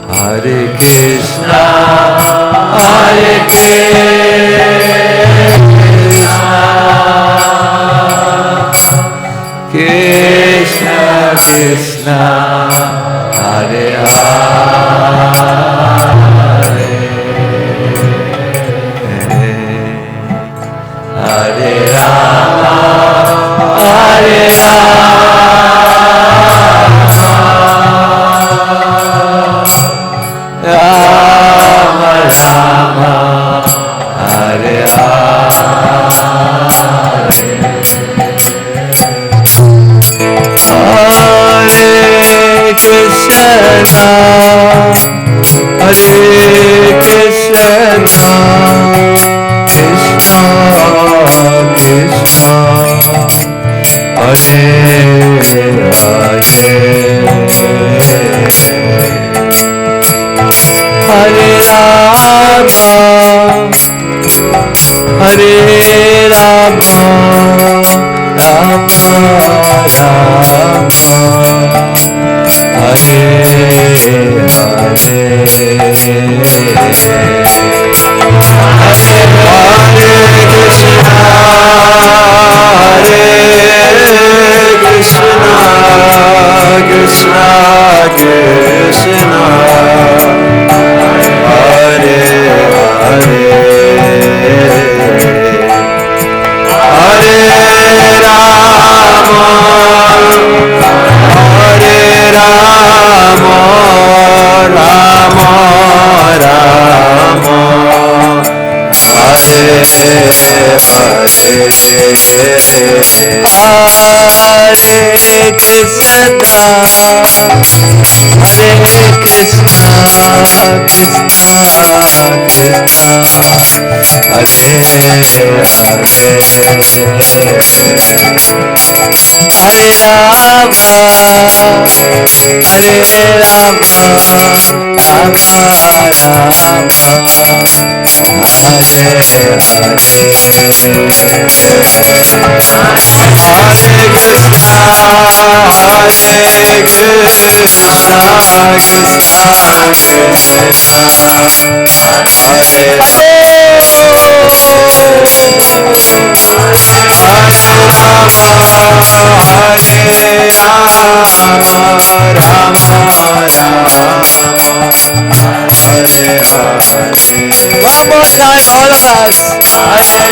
Hare Krishna, Hare Krishna, Krishna Krishna, Hare Hare. Hare Rama, Hare Rama, Rama Rama, Hare Hare. Hare Krishna, Hare Krishna, Krishna Krishna, Hare Hare, Hare Rama, Hare Rama, Rama Rama, Hare Hare. Krishna Krishna, Hare Hare, Hare Rama, Hare Rama, Rama Rama, Hare Hare, Hare Krishna, Hare Krishna, Krishna Krishna, Hare Hare, Hare Rama, Hare Rama, Rama Rama, Hare one more time, all of us. Hare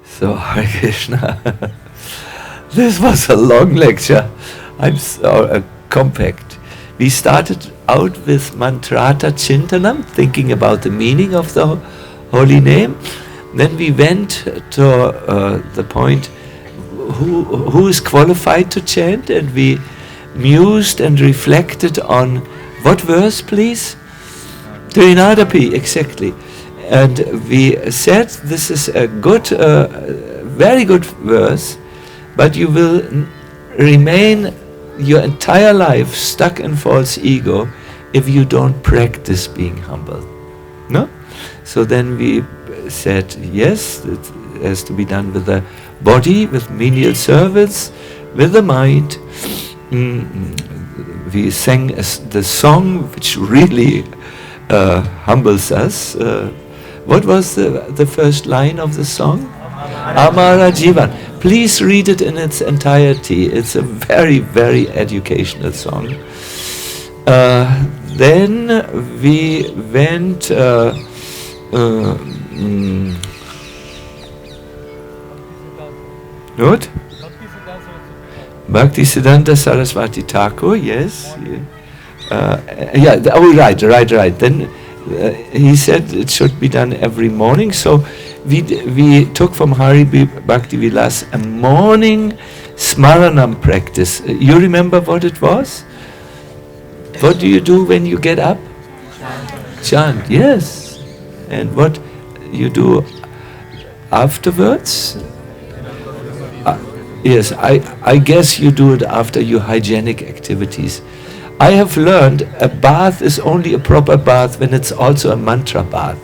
So, Hare Krishna. This was a long lecture. I'm so compact. We started out with Mantrata Chintanam, thinking about the meaning of the holy name. Then we went to the point, who is qualified to chant, and we mused and reflected on what verse, please? Trinadapi, exactly. And we said this is a good, very good verse, but you will remain your entire life stuck in false ego if you don't practice being humble. No? So then we said, yes, it has to be done with the body, with menial service, with the mind. We sang the song which really humbles us. What was the first line of the song? Amara Jivan. Please read it in its entirety. It's a very, very educational song. Then we went what? Bhaktisiddhanta Saraswati Thakur, yes. Right. Then he said it should be done every morning. So we took from Hari Bhakti Vilas a morning Smaranam practice. You remember what it was? What do you do when you get up? Chant, yes. And what you do afterwards? Yes, I guess you do it after your hygienic activities. I have learned a bath is only a proper bath when it's also a mantra bath.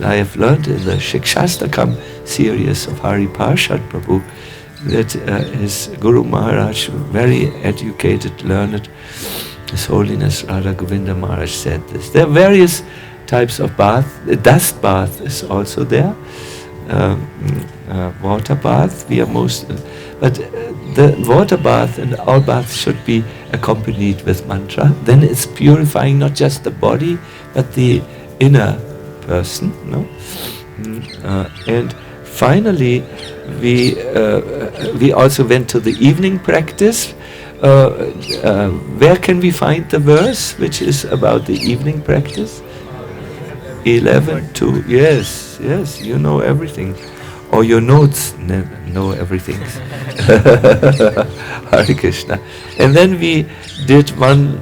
I have learned in the Shikshastakam series of Hari Parshad Prabhu that his Guru Maharaj, very educated, learned, His Holiness Radha Govinda Maharaj said this. There are various types of bath. The dust bath is also there. Water bath, but the water bath and all baths should be accompanied with mantra. Then it's purifying not just the body, but the inner person. No? And finally, we also went to the evening practice. Where can we find the verse which is about the evening practice? 11:2. Yes, you know everything. Or your notes know everything. Hare Krishna. And then we did one,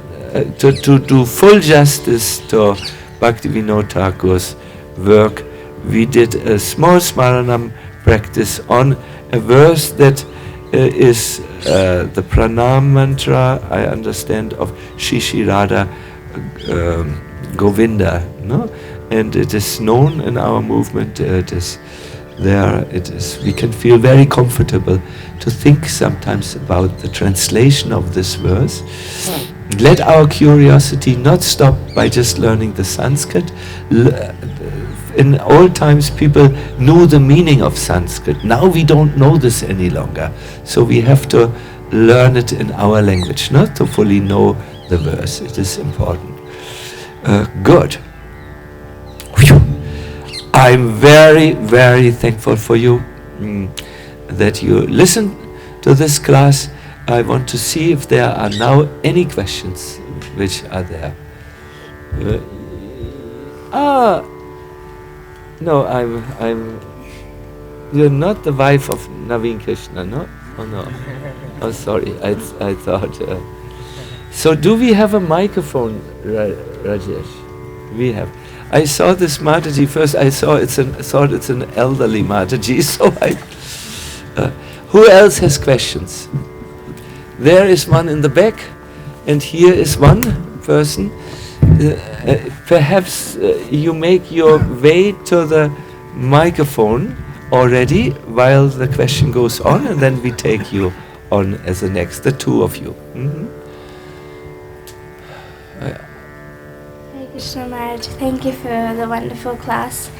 to do full justice to Bhaktivinoda Thakur's work, we did a small Smaranam practice on a verse that is the pranam mantra, I understand, of Shishi Radha Govinda, no? And it is known in our movement, it is there, we can feel very comfortable to think sometimes about the translation of this verse. Let our curiosity not stop by just learning the Sanskrit. In old times people knew the meaning of Sanskrit. Now we don't know this any longer. So we have to learn it in our language, not to fully know the verse. It is important. Good. I'm very, very thankful for you that you listen to this class. I want to see if there are now any questions which are there. No, you're not the wife of Naveen Krishna, no? Oh no. Oh sorry, I thought. So do we have a microphone, Rajesh? We have. I saw this Mataji first. I thought it's an elderly Mataji. So who else has questions? There is one in the back, and here is one person. Perhaps you make your way to the microphone already while the question goes on, and then we take you on as the next, the two of you. Krishna Maharaj, thank you for the wonderful class.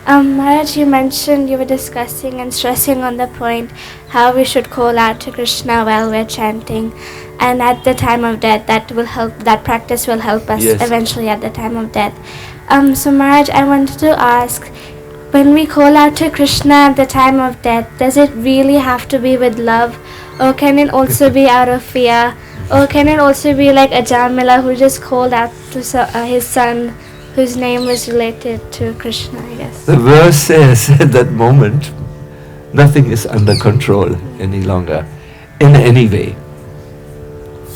Maharaj, you mentioned you were discussing and stressing on the point how we should call out to Krishna while we're chanting, and at the time of death that practice will help us eventually at the time of death. So Maharaj, I wanted to ask, when we call out to Krishna at the time of death, does it really have to be with love, or can it also be out of fear? Or can it also be like Ajamila who just called out to his son whose name was related to Krishna, I guess? The verse says at that moment, nothing is under control any longer, in any way.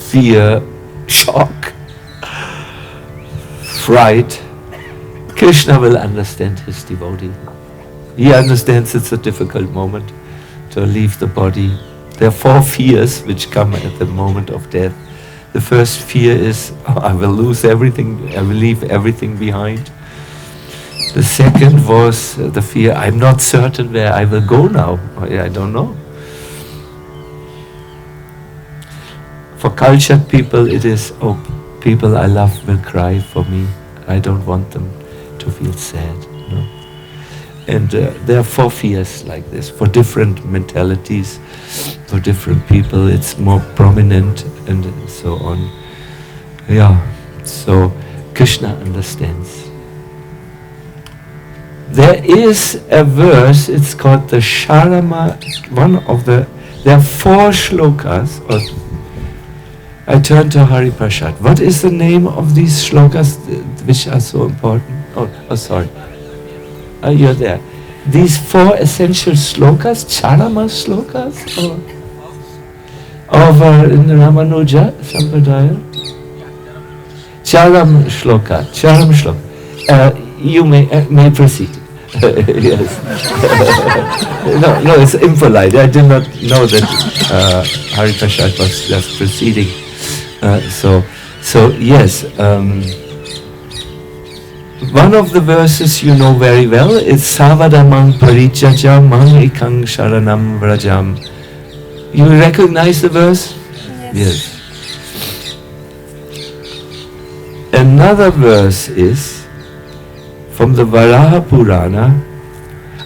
Fear, shock, fright. Krishna will understand his devotee. He understands it's a difficult moment to leave the body. There are 4 fears which come at the moment of death. The first fear is, I will lose everything, I will leave everything behind. The second was the fear, I'm not certain where I will go now. I don't know. For cultured people it is, people I love will cry for me. I don't want them to feel sad. No? And there are 4 fears like this, for different mentalities, for different people, it's more prominent and so on. Yeah, so Krishna understands. There is a verse, it's called the Sharama, there are 4 shlokas. I turn to Hari Prasad. What is the name of these shlokas which are so important? Oh sorry. You're there. These 4 essential shlokas, Charama shlokas, in the Ramanuja Sampradaya? Charam shloka. You may proceed. Yes. No, it's impolite. I did not know that Hari Prasad was just proceeding. So yes. One of the verses you know very well is Savadamang Parichaja Mang Ikang Sharanam Vrajam. You recognize the verse? Yes. Another verse is from the Varaha Purana.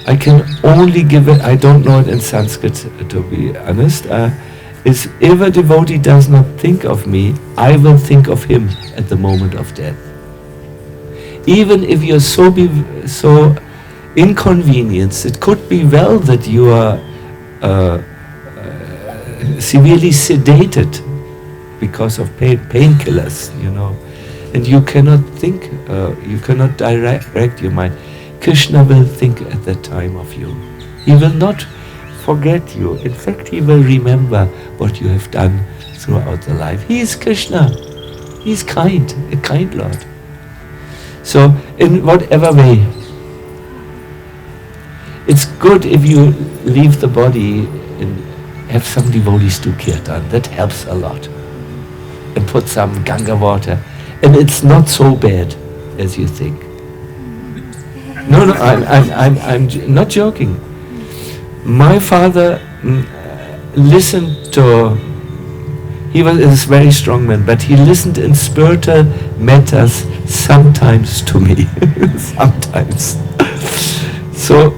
I can only give it, I don't know it in Sanskrit to be honest. Is if a devotee does not think of me, I will think of him at the moment of death. Even if you're so inconvenienced, it could be well that you are severely sedated because of painkillers, and you cannot think, you cannot direct your mind. Krishna will think at that time of you. He will not forget you. In fact, he will remember what you have done throughout the life. He is Krishna. He is kind, a kind Lord. So, in whatever way, it's good if you leave the body and have some devotees do kirtan. That helps a lot. And put some Ganga water. And it's not so bad as you think. No, I'm not joking. My father listened to, he was a very strong man, but he listened in spiritual matters sometimes to me. Sometimes. So,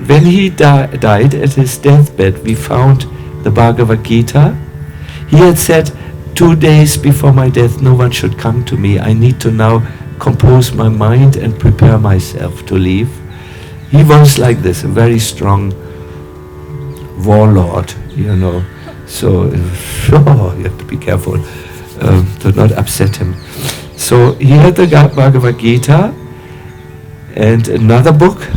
when he died at his deathbed, we found the Bhagavad Gita. He had said, 2 days before my death, no one should come to me. I need to now compose my mind and prepare myself to leave. He was like this, a very strong warlord, So, you have to be careful to not upset him. So, he had the Bhagavad Gita and another book.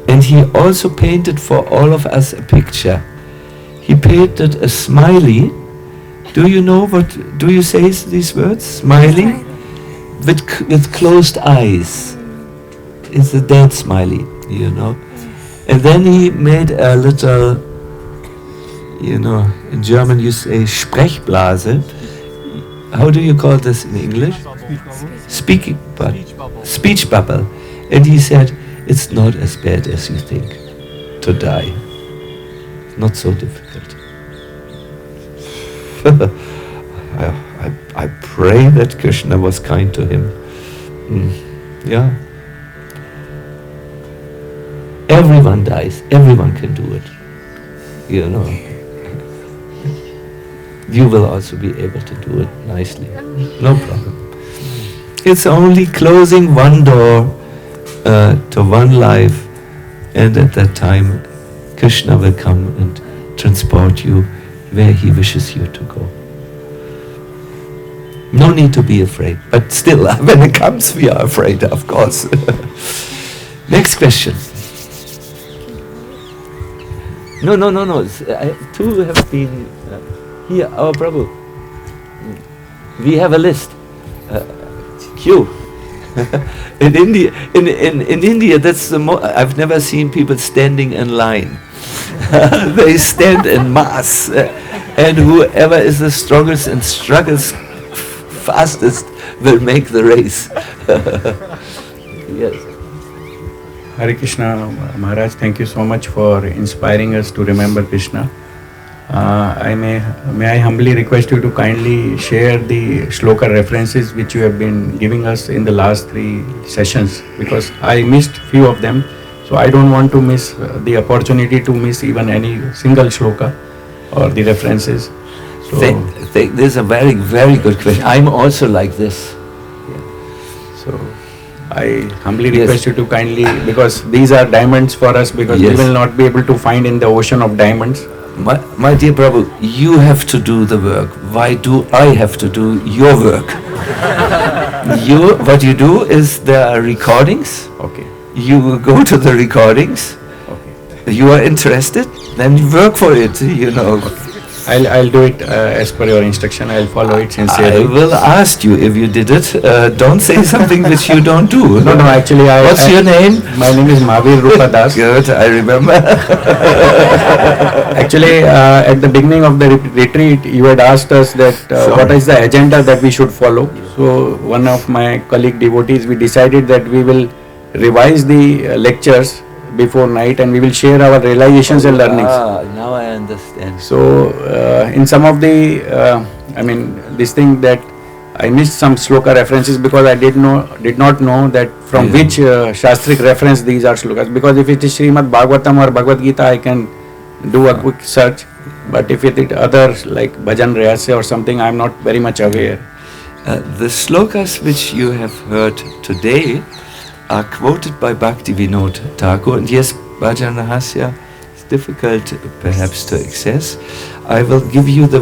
And he also painted for all of us a picture. He painted a smiley. Do you say these words? Smiley? With closed eyes. It's a dead smiley, And then he made a little, in German you say Sprechblase. How do you call this in English? Speech bubble. And he said, it's not as bad as you think to die. Not so difficult. I pray that Krishna was kind to him. Yeah. Everyone dies. Everyone can do it. You will also be able to do it nicely. No problem. It's only closing one door to one life, and at that time Krishna will come and transport you where he wishes you to go. No need to be afraid, but still, when it comes, we are afraid, of course. Next question. No. Two have been here. Our Prabhu. We have a list. Queue. In India, that's the I've never seen people standing in line. They stand in mass, and whoever is the strongest and struggles fastest will make the race. Yes. Hare Krishna, Maharaj, thank you so much for inspiring us to remember Krishna. May I humbly request you to kindly share the shloka references which you have been giving us in the last 3 sessions, because I missed few of them, so I don't want to miss the opportunity to miss even any single shloka or the references. So this is a very, very good question. I'm also like this. So I humbly request you to kindly, because these are diamonds for us, because we will not be able to find in the ocean of diamonds. My dear Prabhu, you have to do the work. Why do I have to do your work? What you do is there are recordings. Okay. You go to the recordings. Okay. You are interested, then you work for it, Okay. I'll do it as per your instruction. I'll follow it sincerely. I will ask you if you did it. Don't say something which you don't do. No, actually What's your name? My name is Mahavir Rupa Das. Good, I remember. Actually, at the beginning of the retreat, you had asked us that what is the agenda that we should follow. So one of my colleague devotees, we decided that we will revise the lectures before night, and we will share our realizations and learnings. Now I understand. So in some of the, this thing that I missed some shloka references, because I did not know that from which shastric reference these are shlokas. Because if it is Srimad Bhagavatam or Bhagavad Gita, I can do a quick search. But if it is others like Bhajana, Rahasya or something, I am not very much aware. The shlokas which you have heard today are quoted by Bhaktivinoda Thakur. And yes, Bhajana Rahasya is difficult perhaps to access. I will give you the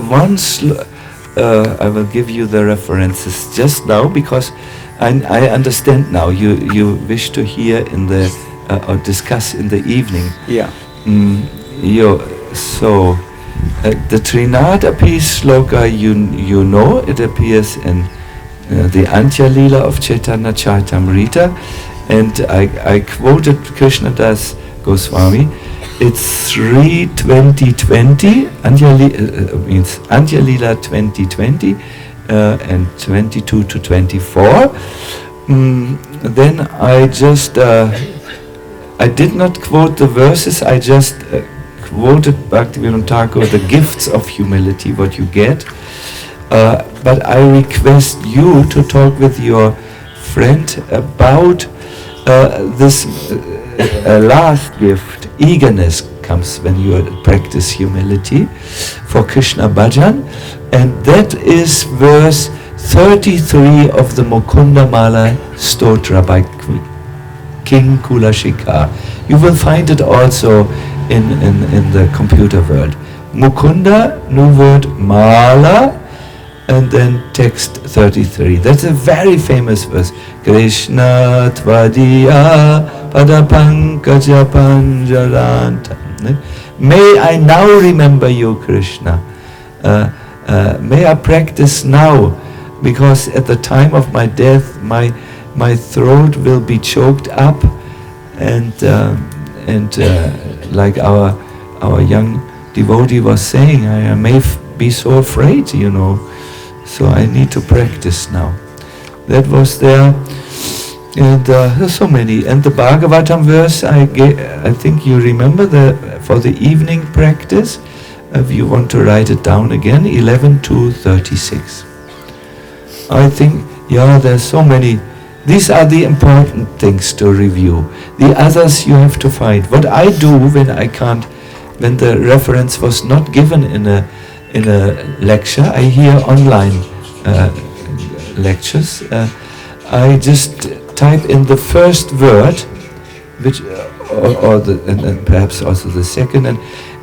I will give you the references just now, because I understand now you wish to hear in the or discuss in the evening. Yeah. So the Trinadapi sloka, you know, it appears in the Antya Lila of Chaitanya Charitamrita, and I quoted Krishnadas Goswami. It's 3:20:20. Means Antya Lila 20:20 and 22 to 24. Then I just I did not quote the verses. I just quoted Bhaktivinoda Thakur, the gifts of humility, what you get. But I request you to talk with your friend about this last gift. Eagerness comes when you practice humility for Krishna Bhajan, and that is verse 33 of the Mukunda Mala Stotra by King Kulashika. You will find it also in the computer world. Mukunda, new word, Mala, and then text 33. That's a very famous verse. Krishna Tvadiya Padapankaja Panjaranta. May I now remember you, Krishna. May I practice now, because at the time of my death, my throat will be choked up, and like our young devotee was saying, I may be so afraid, you know. So I need to practice now. That was there, and there's so many. And the Bhagavatam verse I think you remember for the evening practice. If you want to write it down again, 11:2:36. I think, yeah, there's so many. These are the important things to review. The others you have to find. What I do when I can't, when the reference was not given in a lecture, I hear online lectures. I just type in the first word, which and perhaps also the second,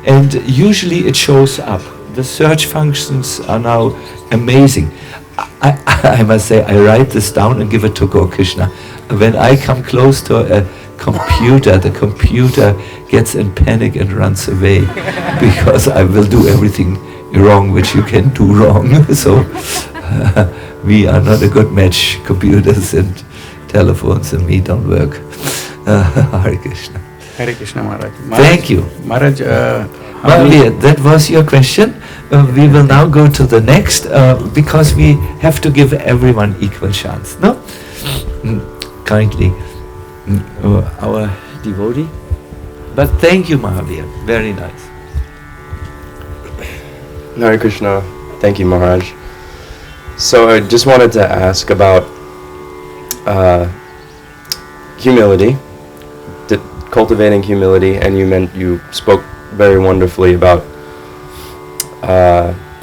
and usually it shows up. The search functions are now amazing. I must say, I write this down and give it to Gaur Krishna. When I come close to a computer, the computer gets in panic and runs away, because I will do everything wrong which you can do wrong. So we are not a good match. Computers and telephones and me don't work. Hare Krishna. Hare Krishna, Maharaj. Thank you. Maharaj, that was your question. We will now go to the next, because we have to give everyone equal chance. No? Kindly, our devotee. But thank you, Mahavir. Very nice. Hare Krishna. Thank you, Maharaj. So I just wanted to ask about humility, cultivating humility, and you spoke very wonderfully about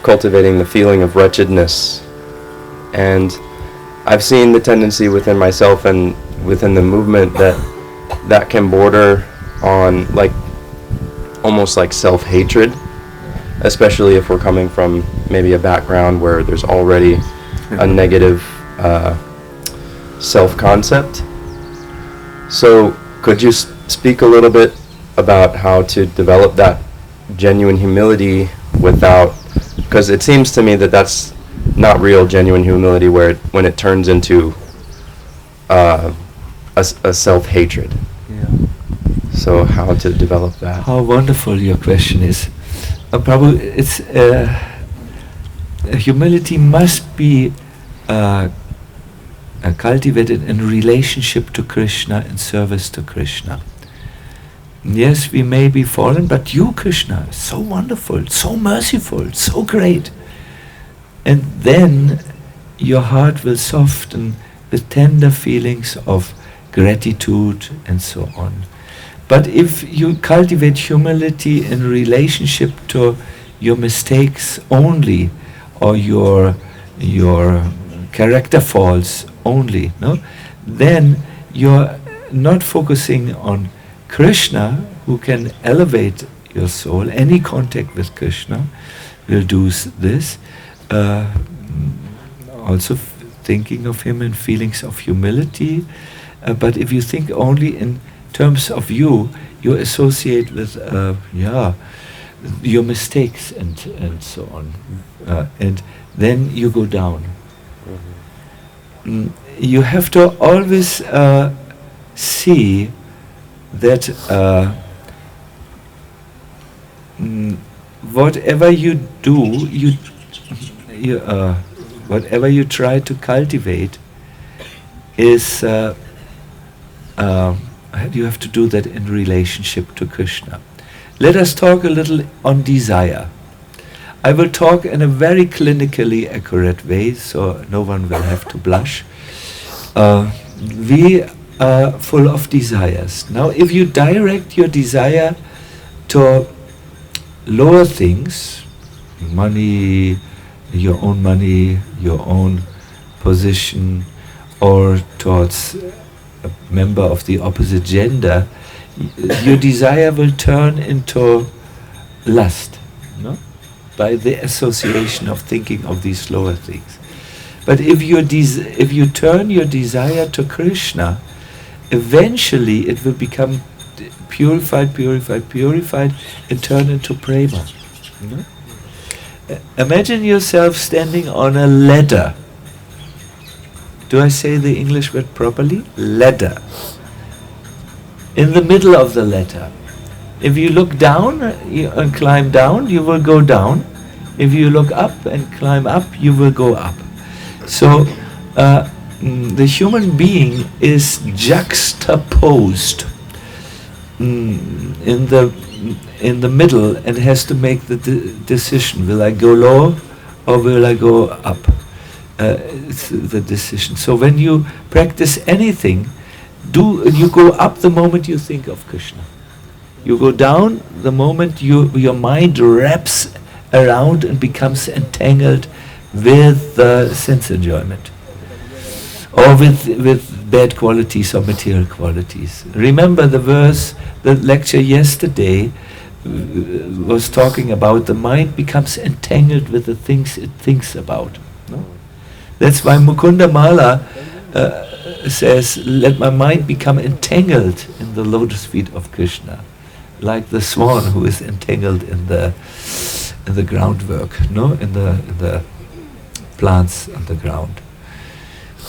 cultivating the feeling of wretchedness. And I've seen the tendency within myself and within the movement that can border on almost like self-hatred, especially if we're coming from maybe a background where there's already a negative self-concept. So could you speak a little bit about how to develop that genuine humility without, because it seems to me that that's not real genuine humility when it turns into a self-hatred. Yeah. So how to develop that? How wonderful your question is. Prabhu, it's humility must be cultivated in relationship to Krishna and service to Krishna. Yes, we may be fallen, but you, Krishna, so wonderful, so merciful, so great. And then your heart will soften with tender feelings of gratitude and so on. But if you cultivate humility in relationship to your mistakes only, or your character faults only, no, then your not focusing on Krishna, who can elevate your soul. Any contact with Krishna will do this. Also thinking of him in feelings of humility. But if you think only in terms of you associate with your mistakes and so on, and then you go down. You have to always see that whatever you do, whatever you try to cultivate is you have to do that in relationship to Krishna. Let us talk a little on desire. I will talk in a very clinically accurate way, so no one will have to blush. We are full of desires. Now, if you direct your desire to lower things, money, your own position, or towards a member of the opposite gender, your desire will turn into lust, no? By the association of thinking of these lower things. But if you turn your desire to Krishna, eventually it will become purified, and turn into prema. No? Imagine yourself standing on a ladder. Do I say the English word properly? Ladder. In the middle of the ladder. If you look down and climb down, you will go down. If you look up and climb up, you will go up. So the human being is juxtaposed in the middle and has to make the decision: will I go low or will I go up? It's the decision. So when you practice anything, you go up the moment you think of Krishna. You go down the moment your mind wraps around and becomes entangled with sense enjoyment, or with bad qualities or material qualities. Remember the verse, the lecture yesterday was talking about the mind becomes entangled with the things it thinks about. No? That's why Mukunda Mala says, let my mind become entangled in the lotus feet of Krishna, like the swan who is entangled in the groundwork, no, in the plants on the ground.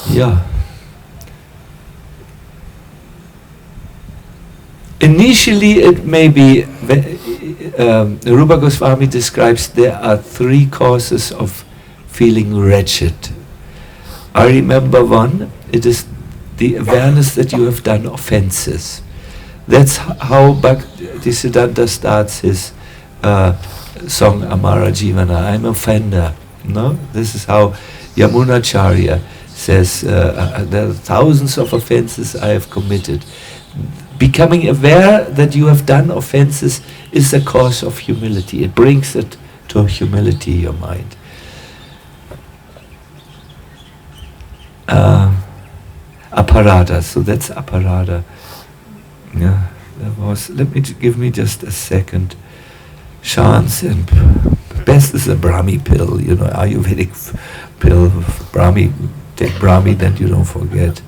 Yeah. Initially, it may be. Rupa Goswami describes there are 3 causes of feeling wretched. I remember one. It is the awareness that you have done offenses. That's how Bhaktisiddhanta starts his song Amara Jivana. I'm an offender. No, this is how Yamunacharya says there are thousands of offenses I have committed. Becoming aware that you have done offenses is a cause of humility. It brings it to humility, your mind. Aparada, so that's aparada. Yeah, that was. Give me just a second. Chance and best is a Brahmi pill, Ayurvedic pill. Brahmi, take Brahmi, then you don't forget.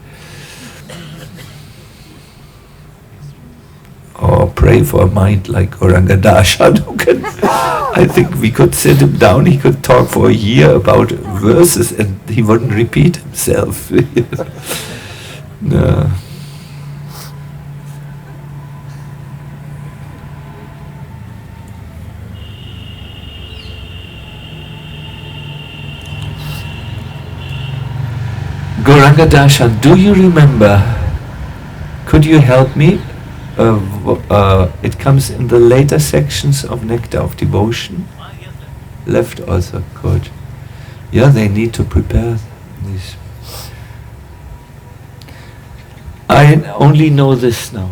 Or pray for a mind like Aurangadasan, who can. I think we could sit him down. He could talk for a year about verses, and he wouldn't repeat himself. No. Gauranga Darshan, do you remember? Could you help me? It comes in the later sections of Nectar of Devotion. Left also, good. Yeah, they need to prepare these. I only know this now.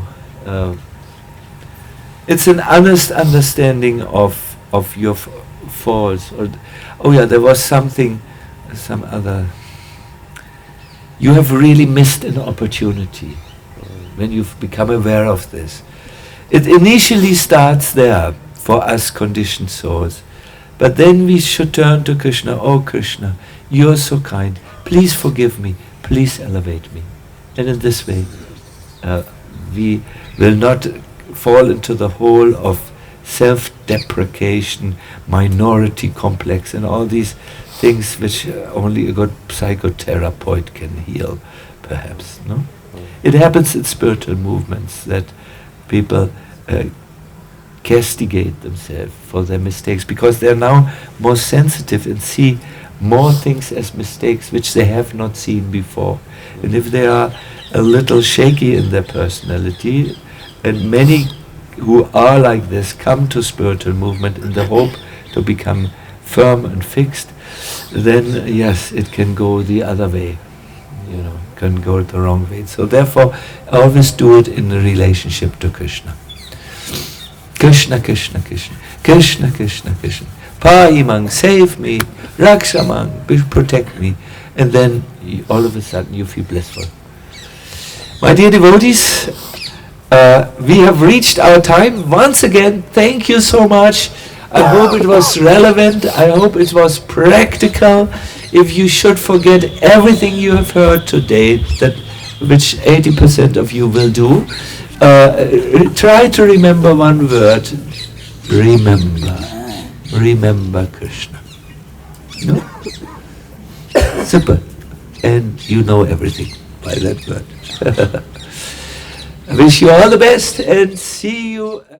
It's an honest understanding of your faults. There was some other. You have really missed an opportunity when you've become aware of this. It initially starts there for us conditioned souls. But then we should turn to Krishna. Oh Krishna, you're so kind. Please forgive me. Please elevate me. And in this way, we will not fall into the hole of self-deprecation, minority complex, and all these things which only a good psychotherapist can heal, perhaps. No? It happens in spiritual movements that people castigate themselves for their mistakes because they are now more sensitive and see more things as mistakes which they have not seen before. And if they are a little shaky in their personality, and many who are like this come to spiritual movement in the hope to become firm and fixed, then yes, it can go the other way, can go the wrong way. So therefore, always do it in relationship to Krishna. Krishna, Krishna, Krishna, Krishna, Krishna, Krishna. Pahimang, save me, Rakshamang, protect me. And then all of a sudden you feel blissful. My dear devotees, we have reached our time. Once again, thank you so much. I hope it was relevant. I hope it was practical. If you should forget everything you have heard today, which 80% of you will do, try to remember one word. Remember. Remember Krishna. No? Simple. And you know everything by that word. I wish you all the best and see you.